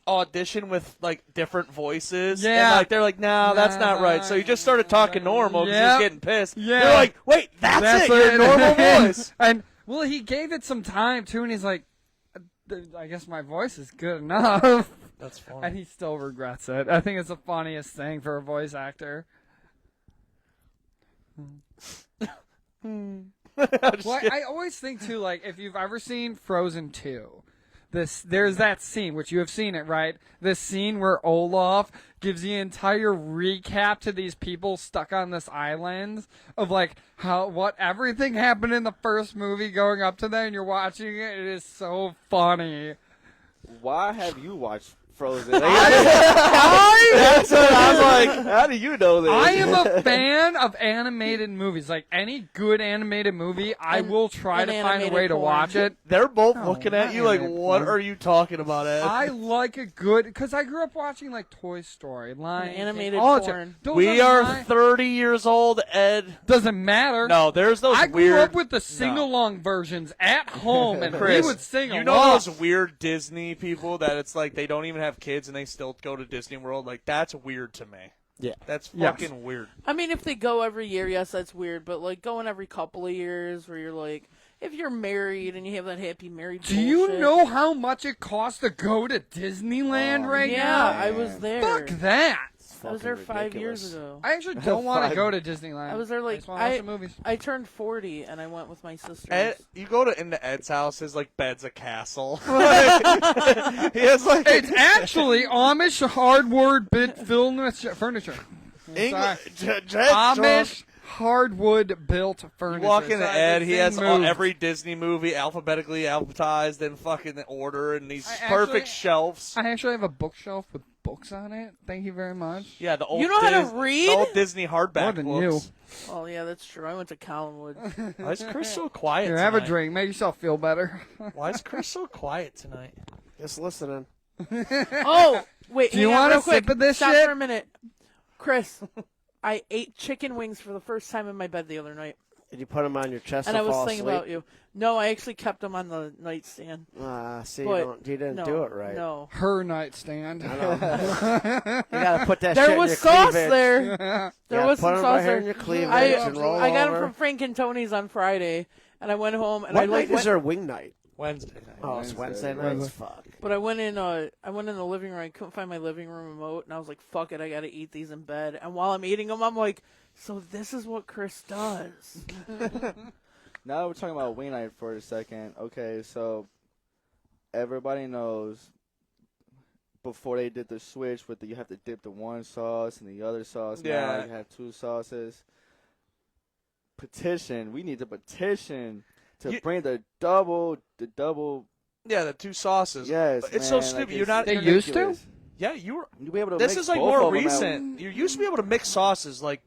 audition with like different voices? Yeah. And, like they're like, no, that's not right. So he just started talking normal because he Yep. was getting pissed. Yeah. They're like, wait, that's it. Your normal voice. And well, he gave it some time too, and he's like, I guess my voice is good enough. That's funny. And he still regrets it. I think it's the funniest thing for a voice actor. Well, I always think too, like if you've ever seen Frozen 2, there's that scene, which you have seen it, right? This scene where Olaf gives the entire recap to these people stuck on this island of like what everything happened in the first movie going up to that, and you're watching it. It is so funny. Why have you watched Frozen? That's what I was like. How do you know this? I am a fan of animated movies. Like any good animated movie, I will try to find a animated way to porn. watch it. They're both No, looking at not you like, animated what porn. are you talking about, Ed? I like a good, because I grew up watching like Toy Story, Lion King, Animated all that porn. shit. Those We are my- 30 years old, Ed. Doesn't matter. No, there's those I grew weird. up with the sing-along versions at home, and Chris, we would sing you along. know those weird Disney people that it's like they don't even have kids and they still go to Disney World? Like, that's weird to me. Yeah. That's Yes. fucking weird. I mean, if they go every year, yes, that's weird. But like going every couple of years, where you're like, if you're married and you have that happy married. Do you bullshit- know how much it costs to go to Disneyland right Yeah, now? I was there. Fuck that. I was there Fucking 5 years ridiculous. ago. I actually don't want to go to Disneyland. I was there like just want to watch the movies. I turned 40 and I went with my sisters. Ed, you go into Ed's house, his like bed's a castle. he has like It's actually Amish hardwood bit furniture. Amish hardwood built furniture. You walk into So Ed, he has everything moved. every Disney movie alphabetically alphabetized in fucking order and these I perfect actually- shelves. I actually have a bookshelf with books on it. Thank you very much. Yeah, the old You know how to read? the old Disney hardback More than books. Oh yeah, that's true. I went to Collinwood. Why is Chris so quiet Here, tonight? have a drink. Make yourself feel better. Why is Chris so quiet tonight? Just listening. Oh wait, Do you hang on want a real quick. sip of this Stop shit? for a minute, Chris. I ate chicken wings for the first time in my bed the other night, Did you put them on your chest and I and was fall thinking asleep? about you. No, I actually kept them on the nightstand. See, But you didn't no, do it right. No, Her nightstand. I know. You gotta put that shit there in was your sauce cleavage. there. There Yeah, was put some 'em sauce right here there. in your cleavage and roll I got over. them from Frank and Tony's on Friday, and I went home and What I like night went, is there wing night? Wednesday night. Oh, it's Wednesday Wednesday. nights? Fuck. But I went in the living room. I couldn't find my living room remote, and I was like, "Fuck it, I gotta eat these in bed." And while I'm eating them, I'm like, "So this is what Chris does." Now that we're talking about wing night for a second, okay, so everybody knows before they did the switch with you have to dip the one sauce and the other sauce. Yeah. Now you have two sauces. We need to petition to You- bring the double. Yeah, the two sauces. Yes, But it's man, so stupid. like, You're not. They it's used to? ridiculous. Yeah, you were. You'll be able to This mix is like both more of them at- recent. You used to be able to mix sauces like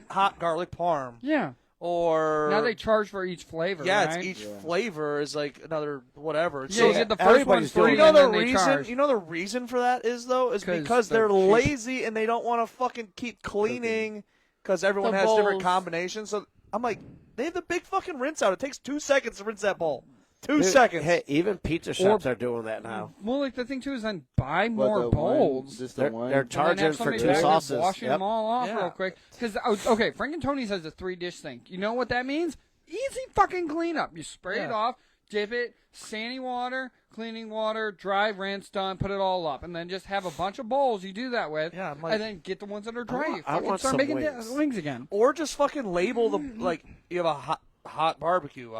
hot garlic parm Yeah. or Now they charge for each flavor. yeah, right? it's each flavor is like another whatever. Yeah, you get the first one everybody's free, doing You know and the then they reason? charge. You know the reason for that is though is 'Cause because they're they're cheap. lazy and they don't want to fucking keep cleaning because everyone The has different bowls. combinations. So I'm like, they have the big fucking rinse out. It takes 2 seconds to rinse that bowl. 2 Dude, seconds. Hey, even pizza shops are doing that now. Well, like the thing too is then buy What, more the bowls. one, just the They're, one. they're And then charging have for somebody 2 back there sauces. washing Yep. them all off Yeah. real quick. Because okay, Frankentoni's has a 3-dish thing. You know what that means? Easy fucking cleanup. You spray it off, dip it, sandy water, cleaning water, dry, rinse, done. Put it all up, and then just have a bunch of bowls. You do that with, Yeah, I'm like- and then get the ones that are dry. You I fucking want start some making wings. wings again. Or just fucking label the like you have a hot barbecue,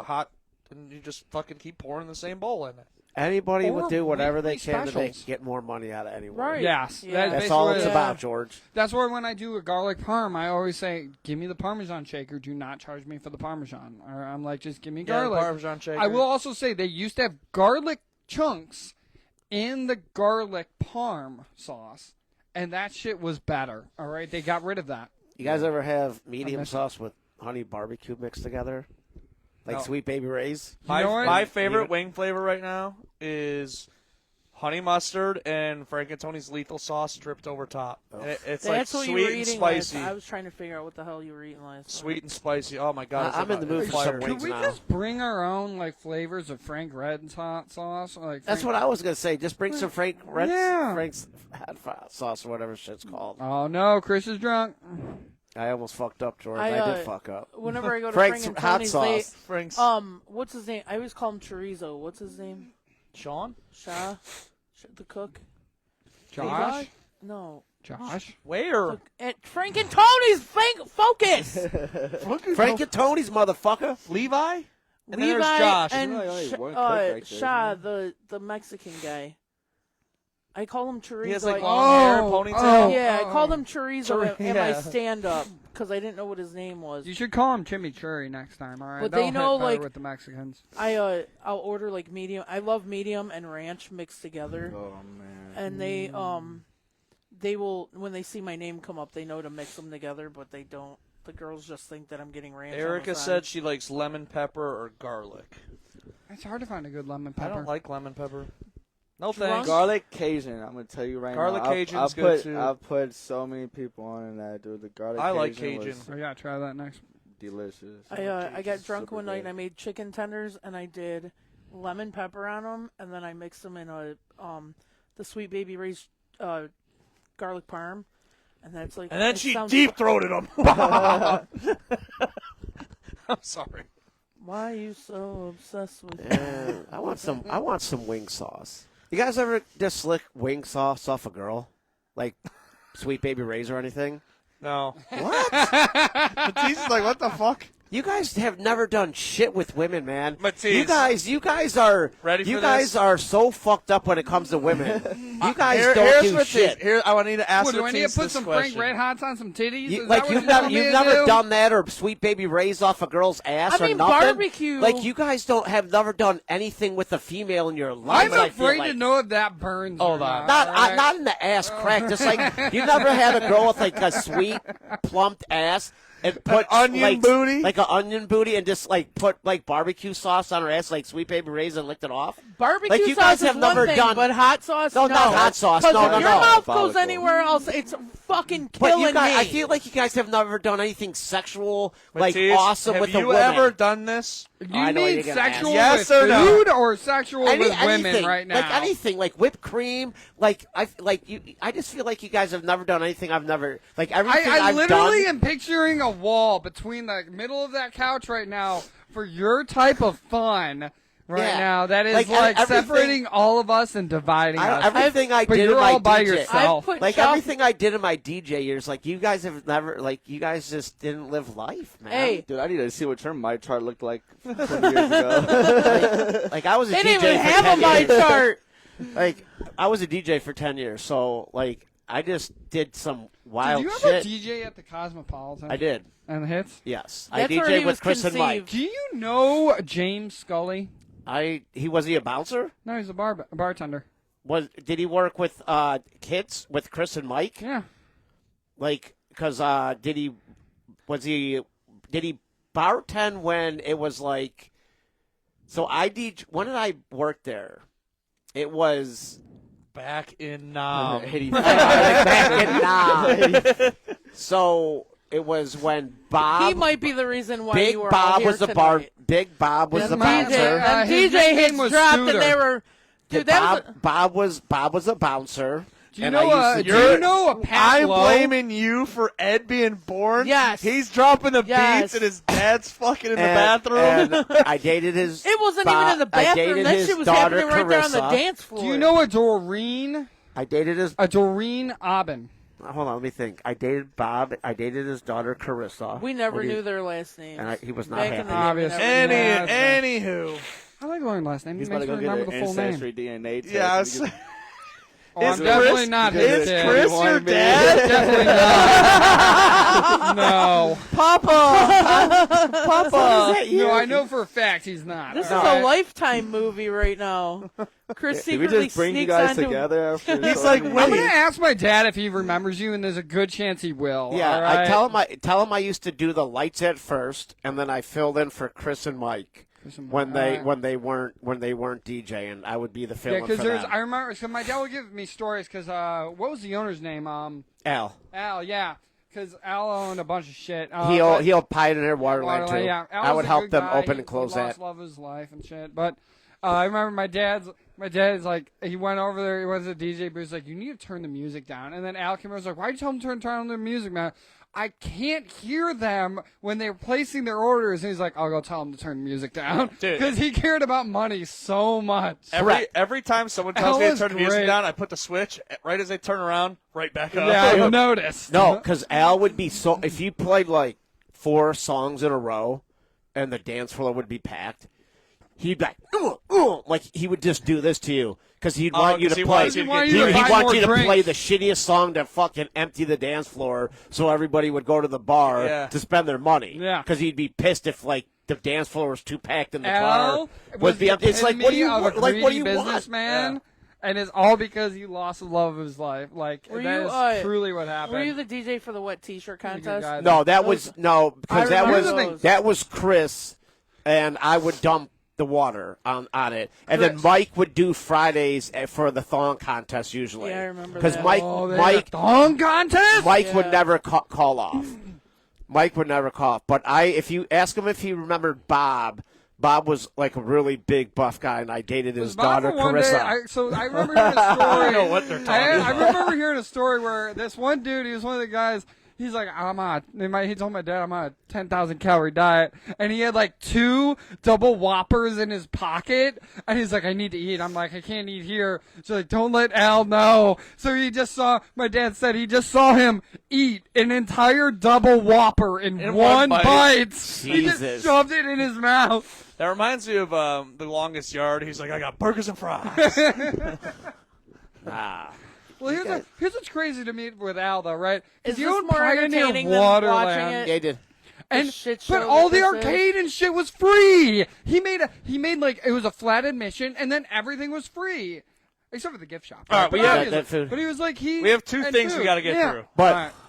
and you just fucking keep pouring the same bowl in it. Anybody Or would do whatever they weekly can to make, specials. get more money out of anyone. Right. Yes, Yeah. That's all it's basically- about, George. That's why when I do a garlic parm, I always say, "Give me the Parmesan shaker. Do not charge me for the Parmesan." Or I'm like, "Just give me Yeah, the garlic." Parmesan shaker. I will also say they used to have garlic chunks in the garlic parm sauce, and that shit was better. All right, they got rid of that. You guys ever have medium miss it. sauce with honey barbecue mixed together? Like No. Sweet Baby Ray's? My, You know what? my favorite wing flavor right now is honey mustard and Frankentoni's lethal sauce dripped over top. It's like That's what you were sweet and eating spicy. last. I was trying to figure out what the hell you were eating last. Sweet and spicy. Oh my god! it's I'm like in the mood it's for some fire. wings. Could we now. just bring our own like flavors of Frank Red's hot sauce? Like That's what I was going to say. Just bring some Frank's hot sauce or whatever shit's called. Oh no, Chris is drunk. I almost fucked up, George. I I, did fuck up. Whenever I go to Frank's Frank and hot Tony's, sauce. Frank's what's his name? I always call him Chorizo. What's his name? Sean. The cook. Josh, No. Josh. Where? At Frank and Tony's. Focus. Frank and Tony's, motherfucker. Levi. And then Levi there's Josh. and There's only one cook right there, Shaw, isn't the Mexican guy. I call him Chorizo. He has like I- long hair, ponytail. yeah, I called him Chorizo at my Yeah. stand-up because I didn't know what his name was. You should call him Chimichurri next time. All right, But That'll they know, hit better like- with the Mexicans. I'll order like medium. I love medium and ranch mixed together, Oh man. and they will when they see my name come up, they know to mix them together, but they don't. The girls just think that I'm getting ranch. on the Erica side. said she likes lemon pepper or garlic. It's hard to find a good lemon I pepper. don't like lemon pepper. No Drunk? thanks. Garlic Cajun, I'm gonna tell you right Garlic now. Cajun's good, too. I've put so many people on that, dude. The garlic I Cajun like was Cajun. Oh yeah, try that next. delicious. I got drunk Super one night good. and I made chicken tenders and I did lemon pepper on them and then I mixed them in the Sweet Baby Ray's garlic parm, and that's like. And then it she sounds- deep-throated him. I'm sorry. Why are you so obsessed with? Yeah, I want some wing sauce. You guys ever just lick wing sauce off a girl? Like Sweet Baby Ray's or anything? No. What? Matisse is like, what the fuck? You guys have never done shit with women, man. Matisse. You guys are Ready for You guys this? are so fucked up when it comes to women. You guys Here- don't here's do Matisse. shit. Here, I need to ask What, do I need to Matisse put this some question. Frank Red Hots on some titties? You, Is like that what you've you never want me you've to never do? done that or Sweet Baby Ray's off a girl's ass I or mean, nothing. barbecue. Like you guys don't have never done anything with a female in your life. I'm I feel afraid like. to know if that burns. Hold or on. Not all right? not in the ass crack. Just like you never had a girl with like a sweet plumped ass and put onion like, booty? like an onion booty, and just like put like barbecue sauce on her ass, like Sweet Baby Ray's, and licked it off. Barbecue Like, you sauce guys is have one never thing, done- but hot sauce, No, not hot sauce. 'Cause No, if no, your no. mouth goes Follicle. anywhere else, it's fucking But killing you guys, me. I feel like you guys have never done anything sexual, like Matisse, awesome have with a you woman. ever done this? You I know what mean you're gonna ask. sexual Yes with or no? food or sexual with women anything, right now? like anything, like whipped cream, like I just feel like you guys have never done anything I've never like everything I I've literally done. am picturing a wall between the middle of that couch right now for your type of fun right Yeah. now. That is Like, like, everything- separating all of us and dividing us. Everything I but did you're in my all by DJ, yourself. I've put like chocolate- everything I did in my DJ years, like you guys have never, like you guys just didn't live life, man. Hey. Dude, I need to see what your my chart looked like 20 years ago. like I was a They DJ didn't even for have 10 a my years. chart. Like I was a DJ for 10 years, so like I just did some wild Did you ever shit. DJ at the Cosmopolitan? I did, And hits? yes. That's I where DJ he with was Chris and Mike. conceived. Do you know James Scully? Was he a bouncer? No, he's a bartender. did he work with kids with Chris and Mike? Yeah. Like, because did he bartend when it was like? So when did I work there? It was Back in Nam. back in Nam. So it was when Bob. He might be the reason why Big you were Bob all here was the tonight. Big Bob was Yeah, the DJ bouncer. And his DJ nickname hits was dropped, Scooter. and they were. Dude, that was. Bob was a bouncer. Do you and know? I used to Do you know a Pat I'm Lowe? blaming you for Ed being born. Yes. He's dropping the Yes. beats and his dad's fucking in the and- bathroom. and I dated his. It wasn't even in the I bathroom. dated That his shit was daughter, happening right there on the Carissa. dance floor. Do you know a Doreen? I dated his. Aben. Hold on, let me think. I dated Bob. I dated his daughter, Carissa. We never When he- knew their last names. And he was not Back in happy. the day, we Obviously. never Yeah, knew. Anywho. I like learning last name. He's It about makes to me go get remember an the full name. ancestry DNA test. Yes. and Oh, I'm Is definitely Chris- not is his kid. Chris your dad? Definitely not. No. Papa. No, I know for a fact he's not. This is All right. a Lifetime movie right now. Chris Did we secretly just bring you sneaks guys onto. together after He's so like, many wait. I'm years? gonna ask my dad if he remembers you, and there's a good chance he will. Yeah, all right? I tell him I used to do the lights at first, and then I filled in for Chris and Mike when they weren't DJing. I would be the Yeah, fill-in because for there's. them. I remember. So my dad would give me stories. Because what was the owner's name? Al. Al. Yeah. Because Al owned a bunch of shit. He'll Pioneer Waterline too. Yeah, Al I was would a help good them guy. open and close he lost that. love of his life and shit. But I remember my dad's like, he went over there. He was a DJ booth. He's like, you need to turn the music down. And then Al came over. Was like, why'd you tell him to turn on the music, man? I can't hear them when they're placing their orders. And he's like, I'll go tell him to turn the music down. Dude. Because he cared about money so much. Every time someone tells me to was turn the music great. down, I put the switch right as they turn around, right back up. Yeah, I noticed. No, because Al would be so. If you played like 4 songs in a row, and the dance floor would be packed, he'd be like he would just do this to you because he'd want you 'cause to he play. wants you to get He'd drinks. want more you to drinks. play the shittiest song to fucking empty the dance floor, so everybody would go to the bar Yeah. to spend their money. Yeah. because he'd be pissed if like the dance floor was too packed in the Al bar. was the empty. It's like what do you epitome of a like? What do you greedy want? businessman? And it's all because he lost the love of his life. Like, Were that you, is truly what happened. Were you the DJ for the wet T-shirt Pretty good contest? guy. No, that was no because I that remember was those. that was Chris, and I would dump the water on it, and then Chris. Mike would do Fridays for the thong contest usually. Yeah, I remember because that. Mike Oh, they Mike had a thong contest? Mike would Yeah. never call off. Mike would never call off. But if you ask him if he remembered Bob. Bob was like a really big buff guy, and I dated his Bob daughter one day, Carissa. I remember hearing a story. I know what they're talking I remember hearing a story where this one dude, he was one of the guys. He's like, he told my dad I'm on a 10,000 calorie diet, and he had like 2 double Whoppers in his pocket, and he's like, I need to eat. I'm like, I can't eat here. So like, don't let Al know. So my dad said he just saw him eat an entire double Whopper in one one bite. Jesus. bite. He just shoved it in his mouth. That reminds me of The Longest Yard. He's like, I got burgers and fries. Well, here's what's crazy to me with Al, though, right? Is you this own more Pioneer entertaining than watching Waterland. it? Yeah, he did. And shit but show all that the this arcade and shit was free. He made like it was a flat admission, and then everything was free, except for the gift shop. All right, But we have- obviously- that food. But he was like We have 2 and things we food. got to get Yeah. through.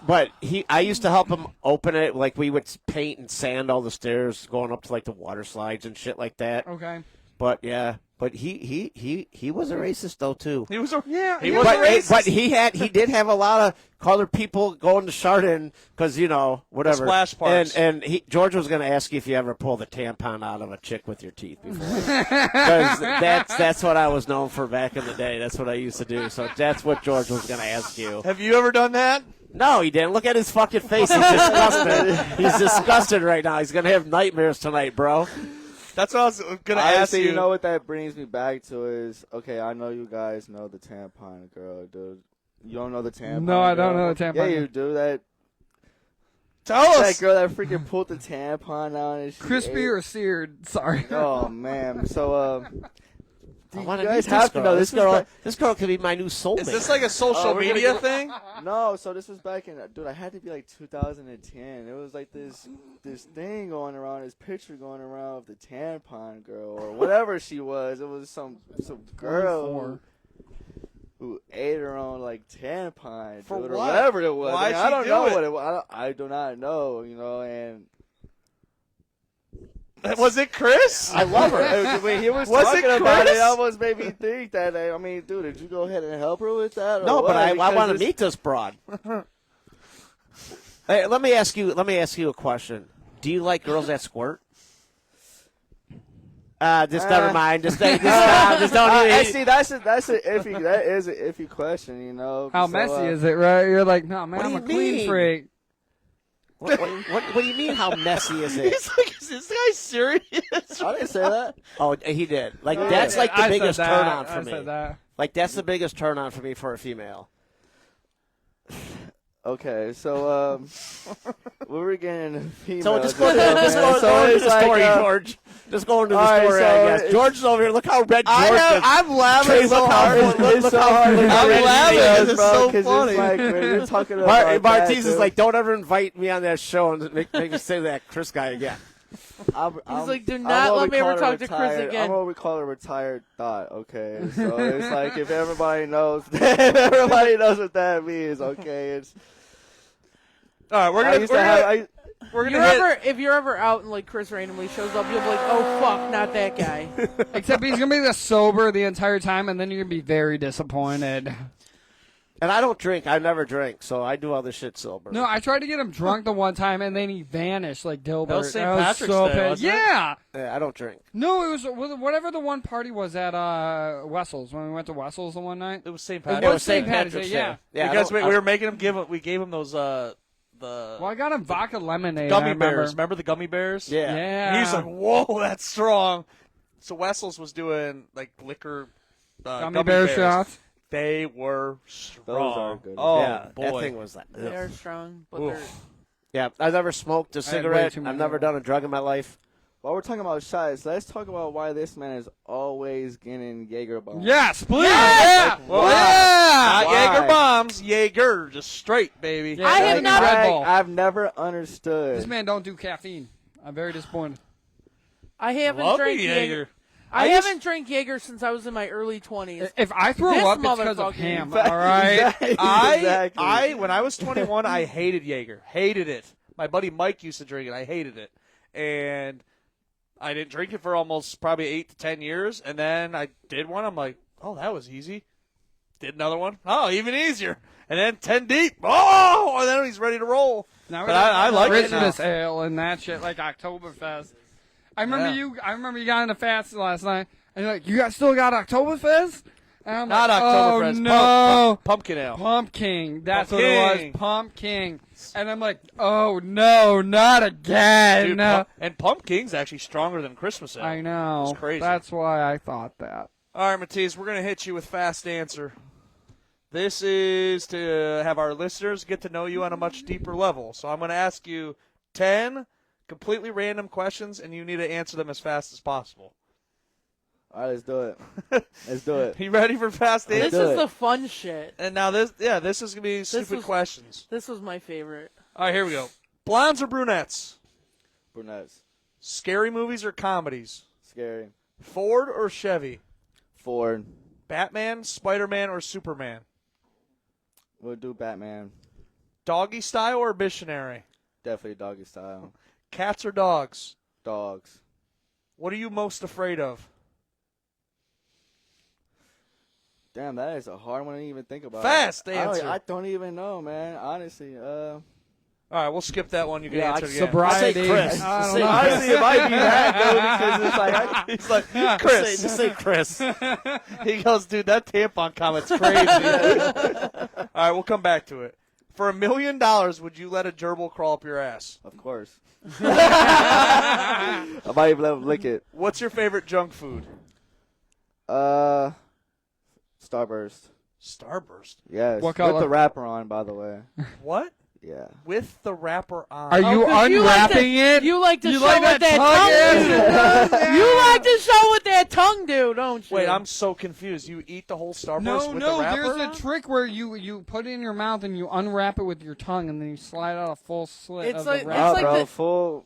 But I used to help him open it. Like we would paint and sand all the stairs going up to like the water slides and shit like that. Okay. But yeah, but he was a racist though too. He was a Yeah, He he was was a But racist. he did have a lot of colored people going to Chardon because whatever splash parks. And George was going to ask you if you ever pulled a tampon out of a chick with your teeth before because that's what I was known for back in the day. That's what I used to do. So that's what George was going to ask you. Have you ever done that? No, he didn't. Look at his fucking face. He's disgusted. He's disgusted right now. He's going to have nightmares tonight, bro. That's what I was going to ask Honestly, you. you know what that brings me back to is, okay, I know you guys know the tampon girl, dude. You don't know the tampon No, I don't girl? know the tampon Yeah, girl. you do. That Tell that us. girl that freaking pulled the tampon out and she Crispy ate- or seared? Sorry. Oh, man. So, I you want to guys meet have this to girl. know This this was girl. back- This girl could be my new soulmate. Is this like a social we're gonna media go- thing? No, so this was back in, dude, I had to be like 2010. It was like this thing going around, this picture going around of the tampon girl or whatever she was. It was some girl. who ate her own like tampon, For dude, or what? whatever it was. Why'd I she don't do know it? what it was. I do not know, and Was it Chris? I love her. when he was, Was talking it about it, Chris? it almost made me think that. I mean, dude, did you go ahead and help her with that? Or No, what? but I Because want to it's- meet this broad. Hey, let me ask you a question. Do you like girls that squirt? Just never mind. Just don't. See, that is an iffy question, you know. How So, messy is it, right? You're like, no, man, What do I'm a you clean mean? freak. What do you mean? How messy is it? He's like, is this guy serious? I didn't say that. Oh, he did. Like Yeah. that's like the I said biggest that. turn on for I me. said that. Like that's the biggest turn on for me for a female. Okay, so we were getting females. So just go into man. So the it's like, story, George. Just go into the all right, story, so I guess. it's- George is over here. Look how red George is. I'm laughing Trey, so look how hard. It's so hard. look how I'm red laughing. he is. It's so 'cause funny. It's like when you're talking about Martise is dude, like, don't ever invite me on that show and make me say that Chris guy again. I'm like, do I'm not what let we me ever call a talk to Chris retired- again. I'm what we call a retired thought. Okay, so it's like if everybody knows, everybody knows what that means. Okay, it's. All right, we're I gonna used to have. we're gonna hit. If you're ever out and like Chris randomly shows up, you'll be like, oh fuck, not that guy. Except he's gonna be sober the entire time, and then you're gonna be very disappointed. And I don't drink. I never drink, so I do all this shit sober. No, I tried to get him drunk the one time, and then he vanished like Dilbert. That was St. I Patrick's so Day, pissed. wasn't it? Yeah. Yeah, I don't drink. No, it was whatever the one party was at Wessels when we went to Wessels the one night. It was St. It Patrick's. was St. Patrick's Day, yeah. Yeah, because I don't- we were making him we gave him those the Well, I got him vodka lemonade. I gummy remember. bears. Remember the gummy bears? Yeah. Yeah. And he was like, "Whoa, that's strong." So Wessels was doing like liquor gummy bear shots. They were strong. Those are good. Oh yeah, boy, that thing was like. ugh. They're strong, but Oof. they're Yeah, I've never smoked a I had way cigarette. too I've many never of them. done a drug in my life. While we're talking about shots, let's talk about why this man is always getting Jaeger bombs. Yes, please. Yes! Yeah. Well, Yeah. not Why? Jaeger bombs, Jaeger, just straight, baby. Yeah. I have Like not. Red Bull. I've never understood. This man don't do caffeine. I'm very disappointed. I haven't Love drank you, Jaeger. Jaeger. I used- haven't drank Jaeger since I was in my early 20s. If I throw This up, it's because of motherfucker. him. All right. Exactly. I when I was 21, I hated Jaeger. Hated it. My buddy Mike used to drink it. I hated it. And I didn't drink it for almost probably 8 to 10 years. And then I did one. I'm like, oh, that was easy. Did another one. Oh, even easier. And then 10 deep. Oh, and then he's ready to roll. Now But I like it now. Christmas ale and that shit like Oktoberfest. I remember Yeah. I remember you got in a fast last night, and you're like, you guys still got Oktoberfest? And I'm Not like, Oktoberfest. Oh no, Pumpkin ale. Pumpkin. That's Pumpkin. what it was. Pumpkin. And I'm like, oh no, not again. Dude, and Pumpkin's actually stronger than Christmas ale. I know. It's crazy. That's why I thought that. All right, Matisse, we're going to hit you with fast answer. This is to have our listeners get to know you on a much deeper level. So I'm going to ask you 10 completely random questions, and you need to answer them as fast as possible. All right, let's do it. Let's do it. You ready for fast this answer? do is it. the fun shit. And now this is going to be stupid was- questions. This was my favorite. All right, here we go. Blondes or brunettes? Brunettes. Scary movies or comedies? Scary. Ford or Chevy? Ford. Batman, Spider-Man, or Superman? We'll do Batman. Doggy style or missionary? Definitely doggy style. Cats or dogs? Dogs. What are you most afraid of? Damn, that is a hard one to even think about. Fast answer. I don't even know, man. Honestly, All right, we'll skip that one. You can Yeah, answer like again. sobriety. I say Chris. I don't Say know. Chris. honestly, it might be that though, because it's like He's like, Chris. Chris. Just say Chris. He goes, dude, that tampon comment's crazy. All right, we'll come back to it. For $1 million, would you let a gerbil crawl up your ass? of course. I might even let him lick it. What's your favorite junk food? Starburst. Starburst. Yes. What With color? the wrapper on, by the way. What? Yeah. with the wrapper on. Are you 'cause you like to- unwrapping it? You like to You show like what that that tongue tongue is? do. You like to show what that tongue do, don't you? Wait, I'm so confused. You eat the whole Starburst with the wrapper there's a on? trick where you put it in your mouth and you unwrap it with your tongue and then you slide out a full slit It's of like- the it's wrapper. like bro, the- full.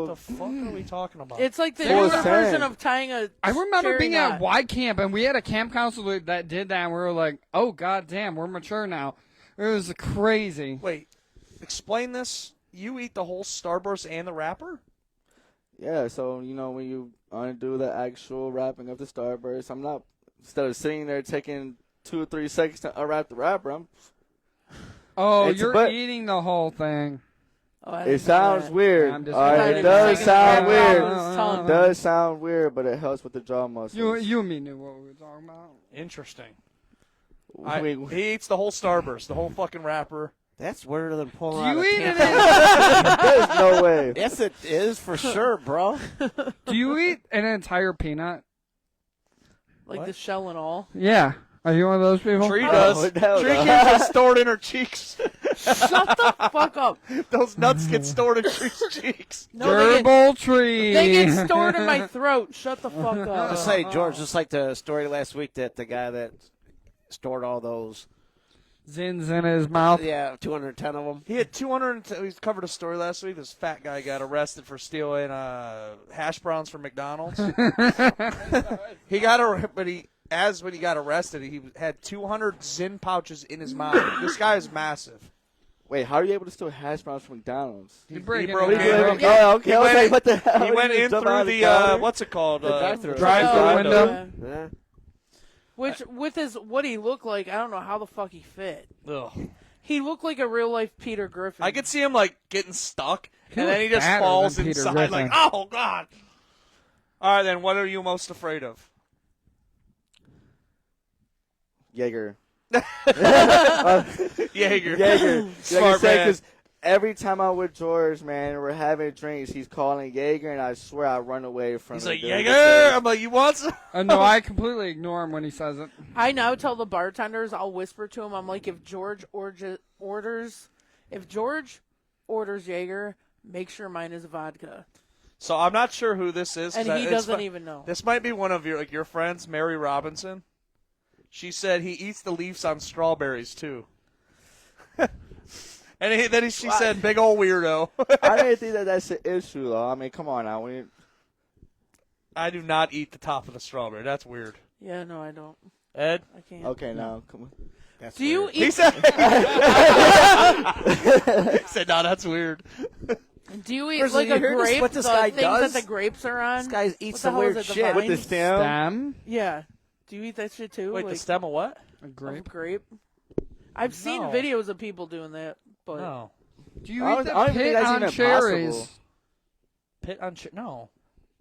What the fuck are we talking about? It's like the Full newer version send. of tying a. I remember cherry being knot. at Y Camp and we had a camp counselor that did that and we were like, oh god damn, we're mature now. It was crazy. Wait, explain this. You eat the whole Starburst and the wrapper? Yeah, so when you undo the actual wrapping of the Starburst, I'm not instead of sitting there taking 2 or 3 seconds to unwrap the wrapper. Oh, It's- you're but- eating the whole thing. Oh, I It didn't know sounds that. weird. I'm just All right, kidding. it does Taking sound the weird. wrapper off his tongue. It does sound weird, but it helps with the jaw muscles. You and me knew what we were talking about. Interesting. We- He eats the whole Starburst, the whole fucking wrapper. That's weirder than pulling Do out you a eat it? tampon. There's no way. Yes, it is for sure, bro. Do you eat an entire peanut? Like What? the shell and all. Yeah. Are you one of those people? Tree Oh, does. hell Tree no. kids are stored in her cheeks. Shut the fuck up. Those nuts get stored in Tree's cheeks. No, they get, Gerbil tree. they get stored in my throat. Shut the fuck up. Just say, George, just like the story last week that the guy that stored all those, Zins in his mouth. 210 of them. He had 200. We covered a story last week. This fat guy got arrested for stealing hash browns from McDonald's. He got but when he got arrested, he had 200 Zin pouches in his mouth. This guy is massive. Wait, how are you able to steal hash browns from McDonald's? You break broke it in. down. Oh, okay. He I was went like, in- what the hell? He went You in jump out through of the counter? what's it called? The drive-thru. Drive-thru window. Yeah. Yeah. Which, with his what he looked like, I don't know how the fuck he fit. Ugh. He looked like a real life Peter Griffin. I could see him like getting stuck, He and then he looked just badder falls than Peter inside. Griffin. Like, oh god! All right, then, what are you most afraid of? Jaeger. Jaeger. Jaeger. Smart Like I said, man. 'cause every time I'm with George, man, we're having drinks, he's calling Jaeger, and I swear I run away from He's him. like, dude. Jaeger! I'm like, you want some? No, I completely ignore him when he says it. I now tell the bartenders, I'll whisper to him, I'm like, if George orders Jaeger, make sure mine is vodka. So I'm not sure who this is. 'cause And he it's doesn't fu- even know. This might be one of your friends, Mary Robinson. She said he eats the leaves on strawberries, too. And she said, big old weirdo. I didn't think that's an issue, though. I mean, come on now. I do not eat the top of the strawberry. That's weird. Yeah, no, I don't. Ed? I can't. Okay, now, come on. That's Do you weird. He eat? said, he said, no, that's weird. Do you eat Grizzly, like you a heard this- grape? what this the guy things does? that the grapes are on. This guy eats What the some hell weird is it, the shit. With the vines? stem? Stem? Yeah. Do you eat that shit too? Wait, like, the stem of what? A of grape? grape. I've seen No. videos of people doing that, but No. Do you I eat don't- the I don't even think pit that's on even cherries? possible. Pit on no.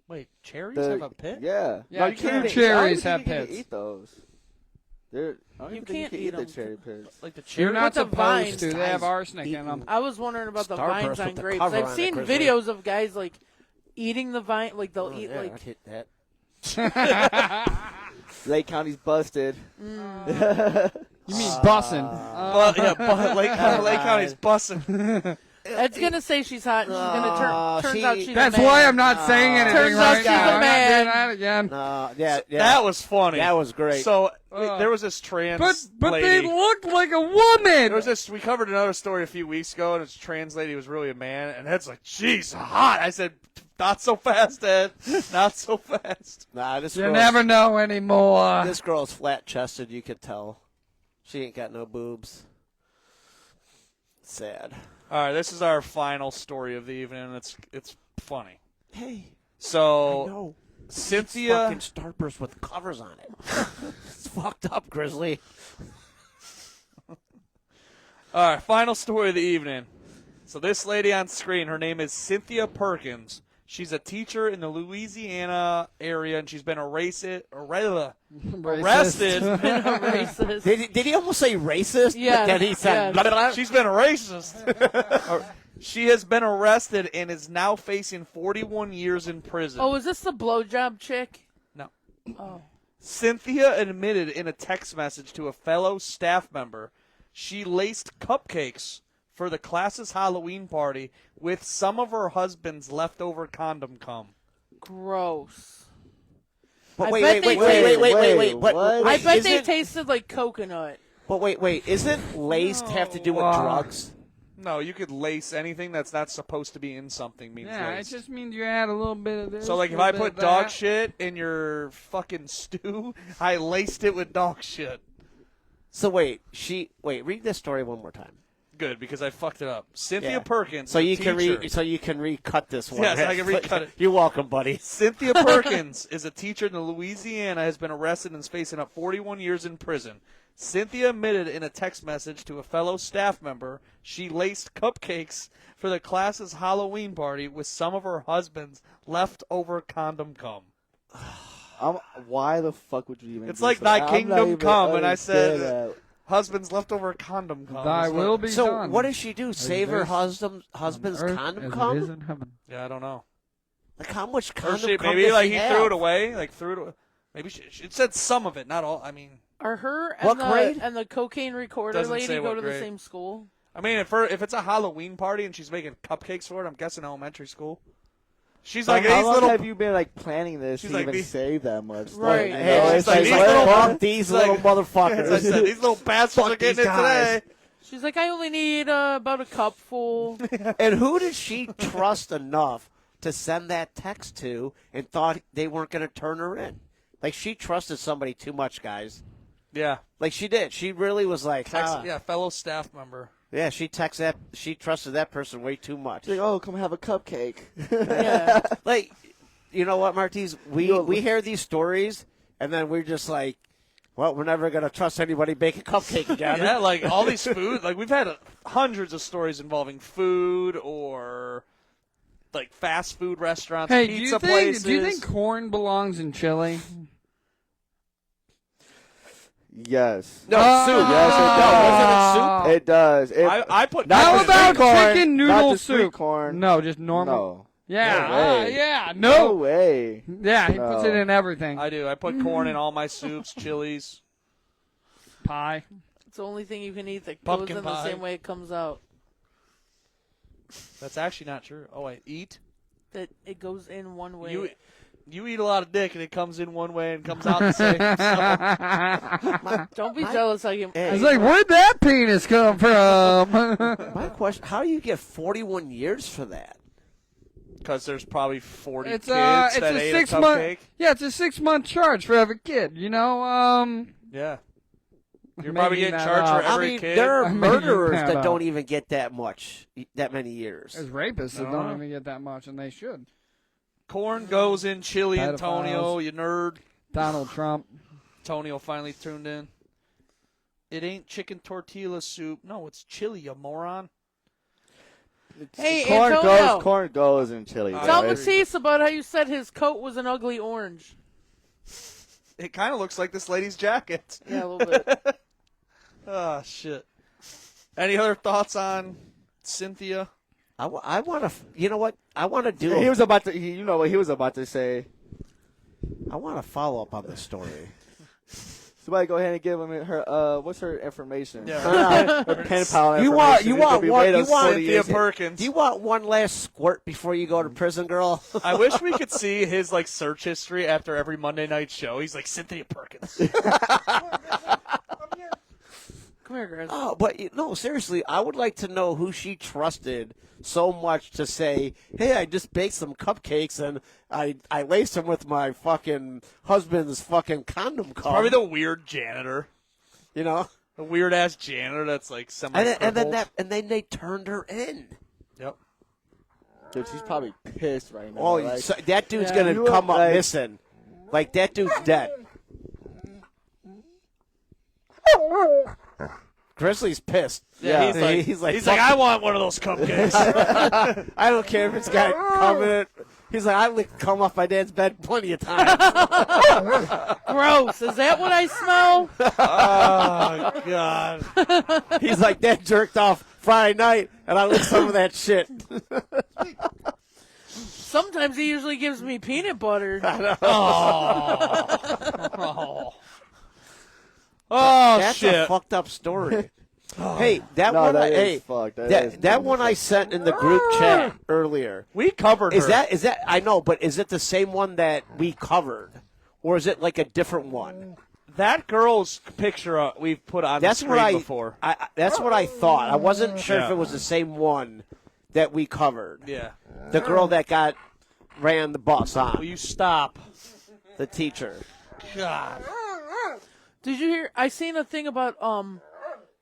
Wait, cherries have a pit? Yeah. Yeah, No, you true can't cherries I don't have even think you pits. can eat those. I don't You even think can't you eat can eat the 'em. cherry pits. Like the You're cherry? not With the supposed vines, to. They have guys arsenic in them. I was wondering about the Starburst vines with on the grapes. cover I've on it, seen Grizzly. videos of guys like eating the vine, like they'll Oh, eat yeah, like I'd hit that. Lake County's busted. You mean bussin'. Lake County's bussing. Ed's gonna say she's hot. And she's gonna turns out she's That's a man. why I'm not saying anything Turns out right she's now. a I'm man. not doing that again. Yeah. That was funny. That was great. So Ugh. there was this trans But lady. they looked like a There woman. was this. We covered another story a few weeks ago, and this trans lady was really a man, and Ed's like, "She's hot." I said, "Not so fast, Ed. Not so fast." Nah, this You girl's, never know anymore. this girl's flat chested. You could tell. She ain't got no boobs. Sad. All right, this is our final story of the evening. It's funny. Hey, So no. Cynthia, Fucking Starburst with covers on it. It's fucked up, Grizzly. all right, final story of the evening. So this lady on screen, her name is Cynthia Perkins. She's a teacher in the Louisiana area, and she's been arrested. Racist. Did he almost say racist? Yes, That he said. yes. Blah, blah, blah. She's been a racist. She has been arrested and is now facing 41 years in prison. Oh, is this the blowjob chick? No. Oh. Cynthia admitted in a text message to a fellow staff member she laced cupcakes for the class's Halloween party with some of her husband's leftover condom cum. Gross. But I wait, bet wait, they wait, wait, wait, wait, wait. What? But, I wait, I bet is they it- tasted like coconut. But wait, isn't laced have to do with drugs? No, you could lace anything that's not supposed to be in something means Yeah, it laced. just means you add a little bit of this. So, like, if a I little put bit of dog that. shit in your fucking stew, I laced it with dog shit. So wait, read this story one more time. Good, because I fucked it up. Cynthia Yeah. Perkins, So you teacher. can recut this one. Yes, I can recut it. You're welcome, buddy. Cynthia Perkins is a teacher in Louisiana, has been arrested and is facing up 41 years in prison. Cynthia admitted in a text message to a fellow staff member she laced cupcakes for the class's Halloween party with some of her husband's leftover condom cum. Why the fuck would you even? It's do like so? thy I'm not kingdom even come, and I said understand husband's leftover condom cum. Thy is what- will be So done. what does she do? Save her this husband's on earth condom as it cum? is in heaven. Yeah, I don't know. Like how much Or condom she, cum maybe does like she he have? threw it away, like threw it away. Maybe it said some of it, not all. I mean, Are her What and grade? the cocaine recorder Doesn't lady say go what to the grade. same school? if it's a Halloween party and she's making cupcakes for it, I'm guessing elementary school. She's So like how these long little. have you been like planning this She's to like even these- save that much? Right. Like, Hey, no, she's it's like, these like, little- what? fuck these like- little As I motherfuckers. said, these little bastards Fuck are getting these it guys. today. She's like, I only need about a cup full. And who did she trust enough to send that text to and thought they weren't going to turn her in? Like, she trusted somebody too much, guys. Yeah, Like, she did. She really was like, yeah, fellow staff member. yeah, she trusted that person way too much. Like, oh, come have a cupcake. Yeah. Like, you know what, Martise? We hear these stories, and then we're just like, well, we're never going to trust anybody bake a cupcake again. Yeah, like all these food. Like we've had hundreds of stories involving food or like fast food restaurants, Hey, pizza do places. you think corn belongs in chili? Yes. No, Ah. soup. Yes, No, wasn't it soup? It does. I put Not How the about sweet corn, chicken not noodle the sweet soup? corn. No, just normal. No. Yeah, No way. yeah, No no. way. Yeah, he puts No. it in everything. I do. I put corn in all my soups, chilies. Pie. It's the only thing you can eat that Pumpkin goes in the pie. same way it comes out. That's actually not true. Oh, I eat. That it goes in one way. You eat a lot of dick and it comes in one way and comes out the same. So, Don't be jealous. It's like, where'd that penis come from? My question, how do you get 41 years for that? because there's probably 40 It's kids it's that a ate 6 a month. cupcake. Yeah, it's a 6 month charge for every kid. You know, Yeah. You're probably making getting that charged for up. every I mean, kid. there are I'm making murderers that that up. don't even get that many years. there's rapists that No. don't even get that much, and they should. Corn goes in chili, Pedophiles. Antonio, you nerd. Donald Trump. Antonio finally tuned in. It ain't chicken tortilla soup. No, it's chili, you moron. Hey, corn Antonio. Corn goes in chili. bro. Tell It's- Matisse about how you said his coat was an ugly orange. It kind of looks like this lady's jacket. Yeah, a little bit. Oh, shit. Any other thoughts on Cynthia? I want to, you know what? I want to do. He was about to. You know what he was about to say. I want to follow up on this story. Somebody go ahead and give him her. What's her information? Yeah. Her pen pal You want- information. you He's gonna want be one- waiting you want- 40 Cynthia years. Perkins. Do you want one last squirt before you go to prison, girl? I wish we could see his like search history after every Monday night show. He's like Cynthia Perkins. Come here, Chris. Oh, but no, seriously, I would like to know who she trusted so much to say, "Hey, I just baked some cupcakes and I laced them with my fucking husband's fucking condom cum." Probably the weird janitor, you know, the weird ass janitor that's like semi. and then they turned her in. Yep. Dude, she's probably pissed right now. Oh, like, so that dude's Yeah. gonna You come look up like- missing. Like that dude's dead. Grizzly's pissed. Yeah, Yeah. he's like, "Fuck I want one of those cupcakes. I don't care if it's got cum in it. He's like, I licked cum off my dad's bed plenty of times. Gross. Is that what I smell? Oh God. He's like, Dad jerked off Friday night, and I licked some of that shit. Sometimes he usually gives me peanut butter. Oh That's shit. a fucked up story. Hey, that No, one. that is Hey, fucked. That is that one I sent in the group chat earlier. We covered Is her. that? I know, but is it the same one that we covered, or is it like a different one? That girl's picture we've put on That's the what screen before. That's what I thought. I wasn't sure if it was the same one that we covered. Yeah. The girl that ran the bus on. Will you stop? The teacher. God. Did you hear? I seen a thing about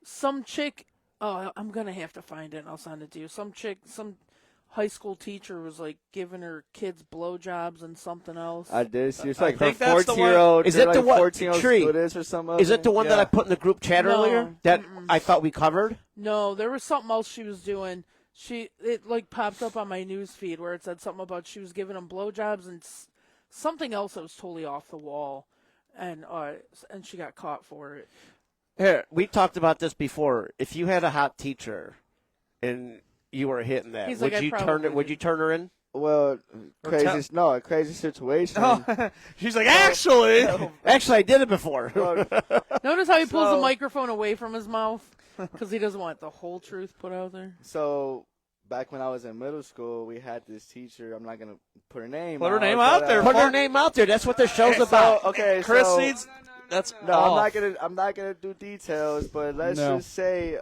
some chick. Oh, I'm gonna have to find it. And I'll send it to you. Some chick, some high school teacher was like giving her kids blowjobs and something else. I did see. It's like her think that's the one- 14-year-old. Is it the one- 14-year-old Tree? students or something? Is it the one that Yeah. I put in the group chat No. earlier that I thought we covered? No, there was something else she was doing. It like popped up on my news feed where it said something about she was giving them blowjobs and something else that was totally off the wall, and she got caught for it. Here, we talked about this before. If you had a hot teacher and you were hitting that, He's would like, I you turn probably it? Would you turn her in? Well, a crazy situation. She's like, actually. Actually, I did it before. Notice how he pulls the So- microphone away from his mouth because he doesn't want the whole truth put out there. So back when I was in middle school, we had this teacher. I'm not gonna put her name. Put her out, name but, out there. Put her name out there. That's what the show's about. Okay, Chris so, needs. That's No, off. I'm not gonna do details, but let's just say,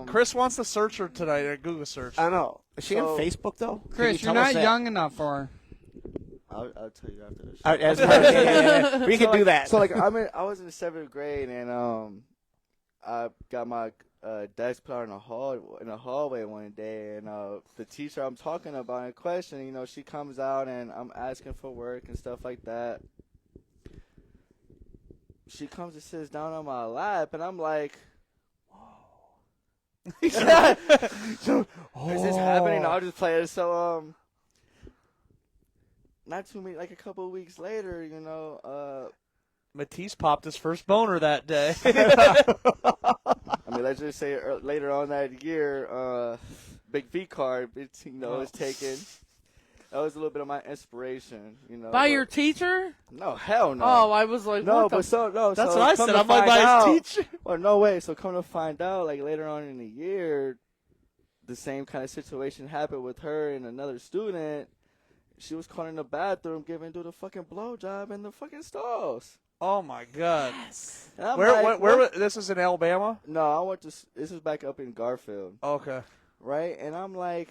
Chris wants to search her tonight at Google search. I know. Is she on So- Facebook though? Can Chris, you you're tell us not that? young enough for her. I'll tell you after this. Yeah, we can do that. So like I was in the 7th grade and I got my desk put out in the hallway one day, and the teacher I'm talking about in question, she comes out and I'm asking for work and stuff like that. She comes and sits down on my lap, and I'm like, "Whoa, is this happening?" I'll just play it. So not too many, like a couple of weeks later, Matisse popped his first boner that day. I mean, let's just say later on that year, Big V card, it's taken. That was a little bit of my inspiration, By your teacher? No, hell no. Oh, I was like, no, what the but no. That's so what I come said. to I'm like, find by out- his teacher. Well, no way. So come to find out, like later on in the year, the same kind of situation happened with her and another student. She was caught in the bathroom giving dude a fucking blowjob in the fucking stalls. Oh my God. And I'm Where? like, Where? what? This is in Alabama. No, I went to. This is back up in Garfield, Okay. right? And I'm like,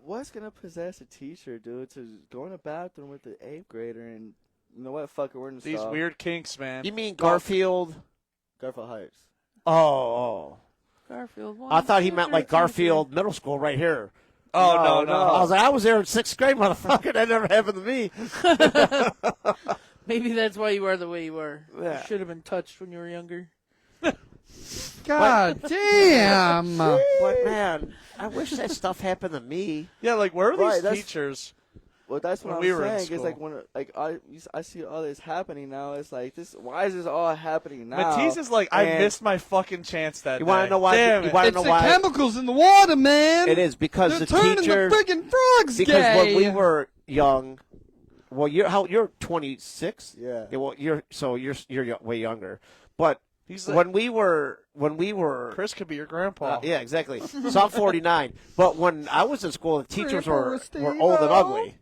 what's gonna possess a teacher, dude, to go in the bathroom with the 8th grader and you know what? Fuck it, we're in the These stall. weird kinks, man. You mean Garfield? Garfield Heights. Oh. Garfield. I thought he meant like Garfield Middle School right here. Oh No, no. I was like, I was there in 6th grade, motherfucker. That never happened to me. Maybe that's why you are the way you are. Yeah. You should have been touched when you were younger. God damn. But man, I wish that stuff happened to me. Yeah, like where are these Right, that's- teachers? Well, that's what When I'm we were in saying. school. It's like when I see all this happening now. It's like this. Why is this all happening now? Matisse is like, I And- missed my fucking chance that You day. want to know why? Damn You it. want to It's know the why? chemicals in the water, man. It is because They're the turning teacher. the freaking frogs Because gay. when we were young, well, you're 26. Yeah. Well, you're way younger, but He's like, when we were Chris could be your grandpa. yeah, exactly. So I'm 49. But when I was in school, the teachers were Grandpa old and Steve-O. ugly.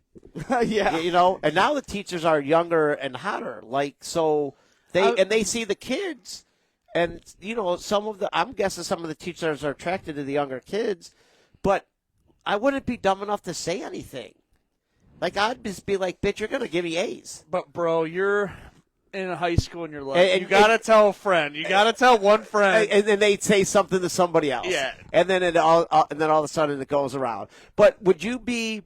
yeah. And now the teachers are younger and hotter. Like, so they see the kids, and I'm guessing some of the teachers are attracted to the younger kids, but I wouldn't be dumb enough to say anything. Like, I'd just be like, bitch, you're gonna give me A's. But bro, you're in high school in your life. And- You gotta tell a friend. You gotta tell one friend. And then they'd say something to somebody else. Yeah. And then all of a sudden it goes around. But would you be?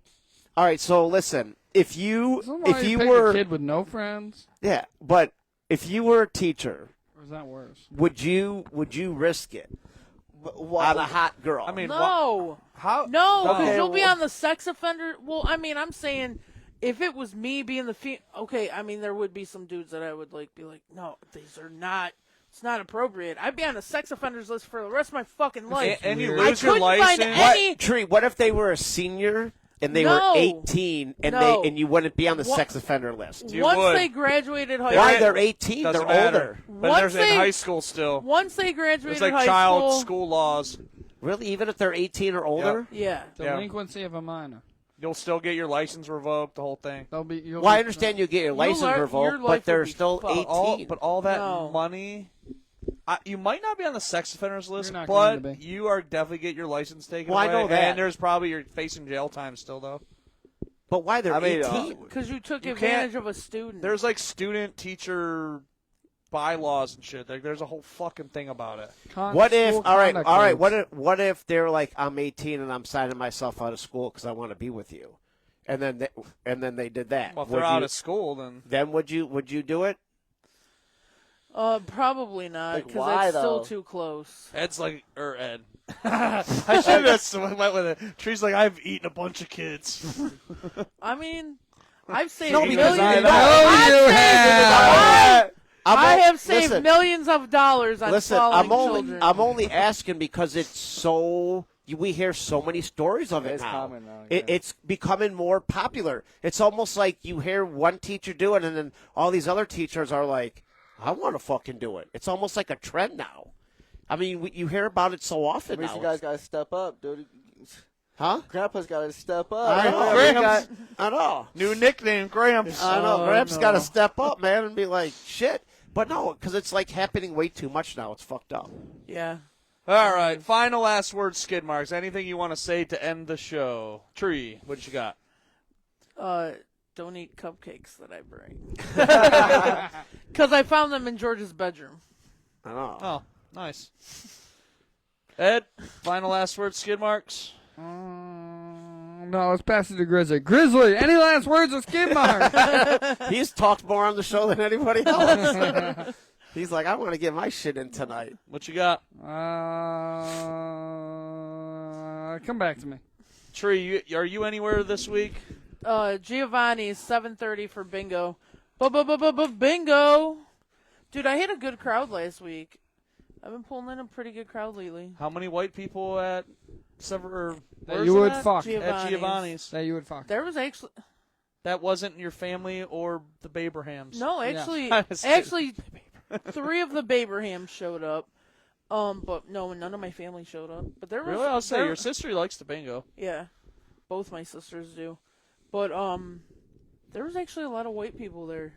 All right. So listen, if you Pick were a kid with no friends, yeah, but if you were a teacher, or is that worse? would you risk it on a hot girl? I mean, No. how? No, because Okay, you'll be well- on the sex offender. Well, I mean, I'm saying if it was me being the okay, I mean, there would be some dudes that I would be like, no, these are not. It's not appropriate. I'd be on the sex offenders list for the rest of my fucking life. And you weird. lose I your couldn't find license. any- Tree, what if they were a senior and they No. were 18 and No. and you wouldn't be on the What? sex offender list? You Once would. they graduated high Why? school. They're 18. Doesn't They're matter. older. But Once there's in they- high school still. Once they graduated It's like high child school laws. Really? Even if they're 18 or older? Yeah. Delinquency of a minor. You'll still get your license revoked, the whole thing. They'll be. You'll Well, I be- understand you get your Your license life revoked, will but they're be still fucked. 18. But all that No. money, you might not be on the sex offenders list, You're not going but to be. you are definitely get your license taken Well, I away. know that. And there's probably you're facing jail time still, though. But why? They're I mean, 18. Because you took You advantage can't- of a student. There's like student teacher bylaws and shit. There's a whole fucking thing about it. What if? school All right. conduct codes. What if they're like, I'm 18 and I'm signing myself out of school because I want to be with you, and then they did that. Well, if Would they're out you- of school, then then would you do it? Probably not, Like, because why, that's still though? too close. Ed's like, or Ed. I should have went with it. Tree's like, I've eaten a bunch of kids. I mean, I've saved No, because millions. I know you have. I have saved listen, millions of dollars on Listen, following I'm children. only asking because it's so. We hear so many stories of it It's now. common now, It, yeah. it's becoming more popular. It's almost like you hear one teacher do it, and then all these other teachers are like, "I want to fucking do it." It's almost like a trend now. I mean, you hear about it so often At least now. you guys gotta step up, dude. Huh? Grandpa's gotta step up. I know. Gramps. I know. New nickname, Gramps. I know. Oh, Gramps no. got to step up, man, and be like, "Shit." But no, because it's like happening way too much now. It's fucked up. Yeah. All right, final last word, skid marks. Anything you want to say to end the show? Tree, what you got? Don't eat cupcakes that I bring. Because I found them in George's bedroom. I know. Oh, nice. Ed, final last word, skid marks. No, let's pass it to Grizzly. Grizzly, any last words of skid mark? He's talked more on the show than anybody else. He's like, I want to get my shit in tonight. What you got? Come back to me. Tree, are you anywhere this week? Giovanni's 7:30 for bingo. Bingo. Dude, I hit a good crowd last week. I've been pulling in a pretty good crowd lately. How many white people at several? That you would fuck. At Giovanni's. That you would fuck. There was actually That wasn't your family or the Babrahams. no, actually, I was kidding. actually, 3 of the Babrahams showed up. But no, none of my family showed up. But there was Really? I'll say there- your sister likes the bingo. Yeah, both my sisters do. But there was actually a lot of white people there.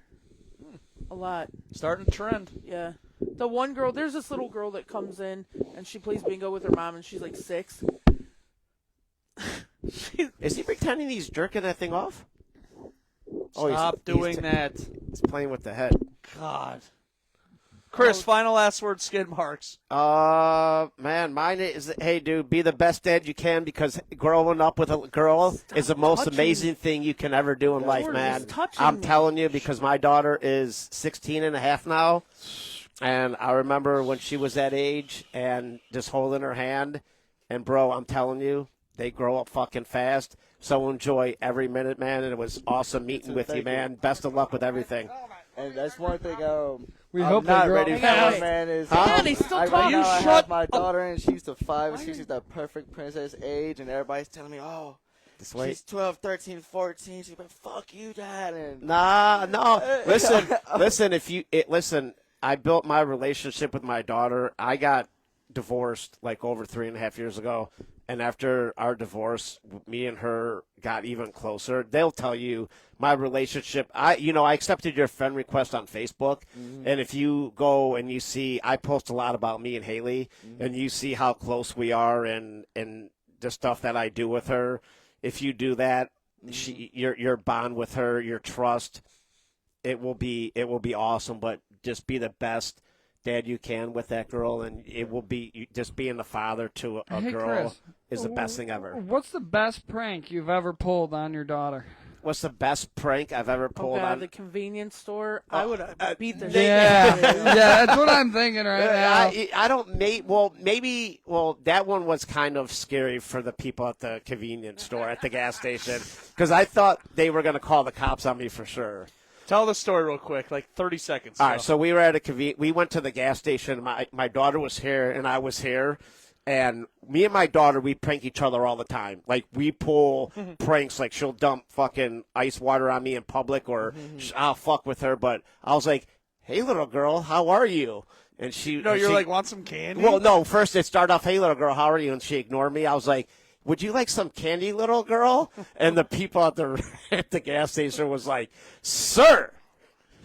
A lot. Starting to trend. Yeah. The one girl, there's this little girl that comes in and she plays bingo with her mom and she's like 6. Is he pretending he's jerking that thing off? Oh, Stop doing that. He's playing with the head. God. Chris, final last word, skid marks. Man, mine is, hey, dude, be the best dad you can because growing up with a girl is the most touching amazing thing you can ever do in life, Lord, man. he's touching I'm me. telling you because my daughter is 16 and a half now, and I remember when she was that age and just holding her hand, and, bro, I'm telling you, they grow up fucking fast, so enjoy every minute, man, and it was awesome meeting with you, Thank you. man. Best of luck with everything. And that's one thing We I'm hope they not grow ready up for, fast. man. Is Man, he's still right talking. now I shut have my daughter, and she's the 5, and she's the perfect princess age, and everybody's telling me, oh, This way. she's 12, 13, 14. She's like, fuck you, Dad. And Nah, no. Listen. I built my relationship with my daughter. I got divorced like over 3.5 years ago, and after our divorce, me and her got even closer. They'll tell you my relationship. I accepted your friend request on Facebook, and if you go and you see, I post a lot about me and Haley, and you see how close we are and the stuff that I do with her. If you do that, your bond with her, your trust, it will be awesome. But just be the best dad you can with that girl, and it will be just being the father to a Hey, girl Chris. is the best thing ever. What's the best prank you've ever pulled on your daughter? What's the best prank I've ever Oh pulled God, on? the convenience store. I would beat the Yeah, shit out of it. yeah, that's what I'm thinking right now. I don't maybe that one was kind of scary for the people at the convenience store at the gas station because I thought they were going to call the cops on me for sure. Tell the story real quick, like 30 seconds. All right, so we were at we went to the gas station. My daughter was here and I was here, And me and my daughter, we prank each other all the time. Like, we pull pranks. Like, she'll dump fucking ice water on me in public, or I'll fuck with her. But I was like, hey, little girl, how are you? And she... No, you're like, want some candy? Well, no, first it started off, hey, little girl, how are you? And she ignored me. I was like, would you like some candy, little girl? And the people at the gas station was like, sir.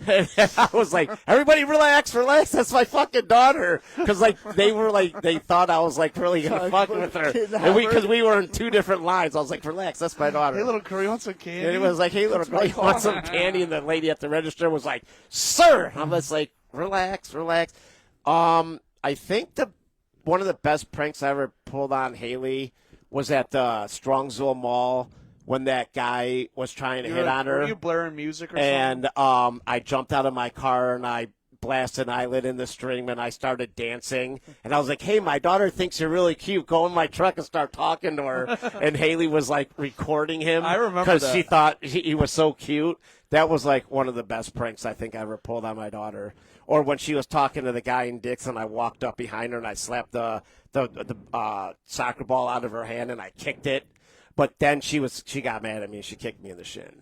And I was like, everybody relax, that's my fucking daughter. Because, like, they thought I was, like, really going to fuck with her. And because we were in two different lines. I was like, relax, that's my daughter. Hey, little girl, you want some candy? And it was like, hey, little girl, you want some candy? And the lady at the register was like, sir. I was like, relax. I think one of the best pranks I ever pulled on Haley was at the Strongsville Mall, when that guy was trying to hit on her. Were you blaring music or something? something? And I jumped out of my car and I blasted an eyelid in the string and I started dancing. And I was like, hey, my daughter thinks you're really cute. Go in my truck and start talking to her. And Haley was like recording him. I remember because that. she thought he was so cute. That was like one of the best pranks I think I ever pulled on my daughter. Or when she was talking to the guy in Dixon, I walked up behind her and I slapped the soccer ball out of her hand and I kicked it. But then she got mad at me and she kicked me in the shin.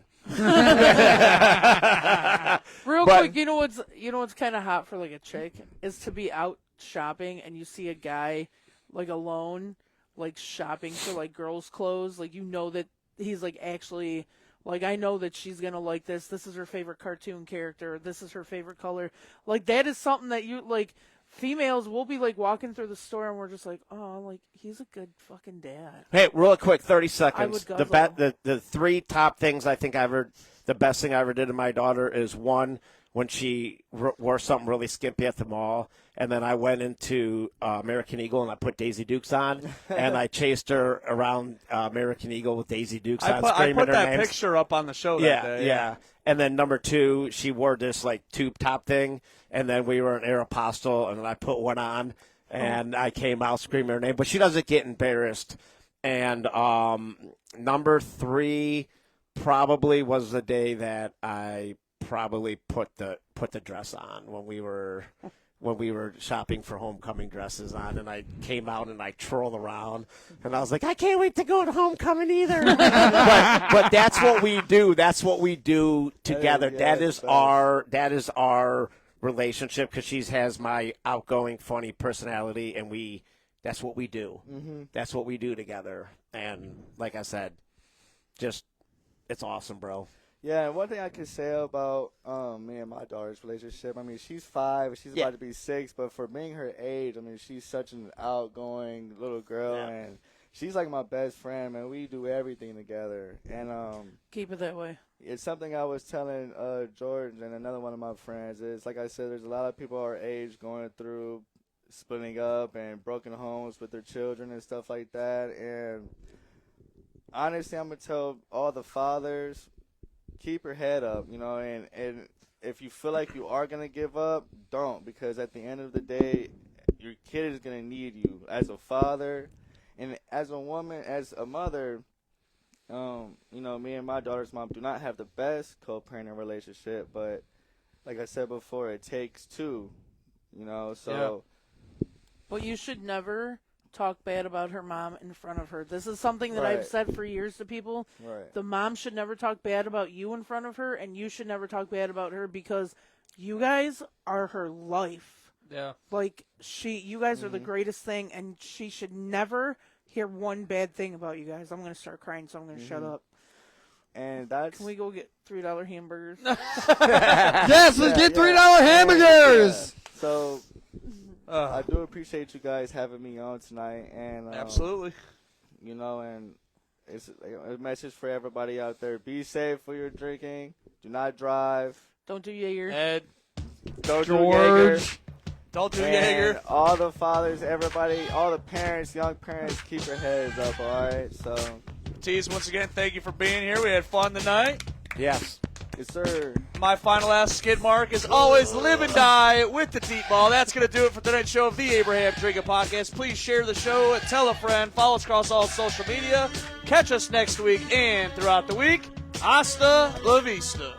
Real quick, you know what's kind of hot for like a chick is to be out shopping and you see a guy like alone, like shopping for like girls' clothes. Like, you know that he's like actually, like, I know that she's gonna like this. This is her favorite cartoon character. This is her favorite color. Like, that is something that you like. Females will be like walking through the store and we're just like, oh, like, he's a good fucking dad. Hey, real quick, 30 I seconds. would The three top things I think the best thing I ever did to my daughter is, one, when she wore something really skimpy at the mall, and then I went into American Eagle and I put Daisy Dukes on, and I chased her around American Eagle with Daisy Dukes on, I screaming put her that names. picture up on the show that day. Yeah. And then number two, she wore this like tube top thing, and then we were in Aeropostale, and then I put one on, and I came out screaming her name. But she doesn't get embarrassed. And number three probably was the day that I probably put the dress on when we were shopping for homecoming dresses on, and I came out and I trolled around, and I was like, I can't wait to go to homecoming either. but that's what we do. That's what we do together. That is our relationship, because she has my outgoing, funny personality, and that's what we do. Mm-hmm. That's what we do together. And like I said, just it's awesome, bro. Yeah, and one thing I can say about me and my daughter's relationship, I mean, she's 5, she's about to be 6, but for being her age, I mean, she's such an outgoing little girl, and she's like my best friend, man. We do everything together, and Keep it that way. it's something I was telling George and another one of my friends. Is like I said, there's a lot of people our age going through splitting up and broken homes with their children and stuff like that, and honestly, I'm going to tell all the fathers, keep your head up, you know, and if you feel like you are going to give up, don't, because at the end of the day, your kid is going to need you as a father, and as a woman, as a mother. You know, me and my daughter's mom do not have the best co-parenting relationship, but like I said before, it takes two, you know, so. But you should never talk bad about her mom in front of her. This is something that Right. I've said for years to people. Right. The mom should never talk bad about you in front of her, and you should never talk bad about her, because you guys are her life. Yeah. Like, you guys are the greatest thing, and she should never hear one bad thing about you guys. I'm going to start crying, so I'm going to shut up. And that's. Can we go get $3 hamburgers? Yes, let's get $3 hamburgers. Yeah. So. I do appreciate you guys having me on tonight, and Absolutely. You know, and it's a message for everybody out there: be safe when you're drinking. Do not drive. Don't do Jaeger. Ed, Don't do George. Jaeger. don't do And Jaeger. all the fathers, everybody, all the parents, young parents, keep your heads up. All right. So, Matisse, once again, thank you for being here. We had fun tonight. Yes. yes, sir. My final ask skid mark is always live and die with the deep ball. That's going to do it for tonight's show of the Abraham Drinking Podcast. Please share the show, tell a friend, follow us across all social media. Catch us next week and throughout the week. Hasta la vista.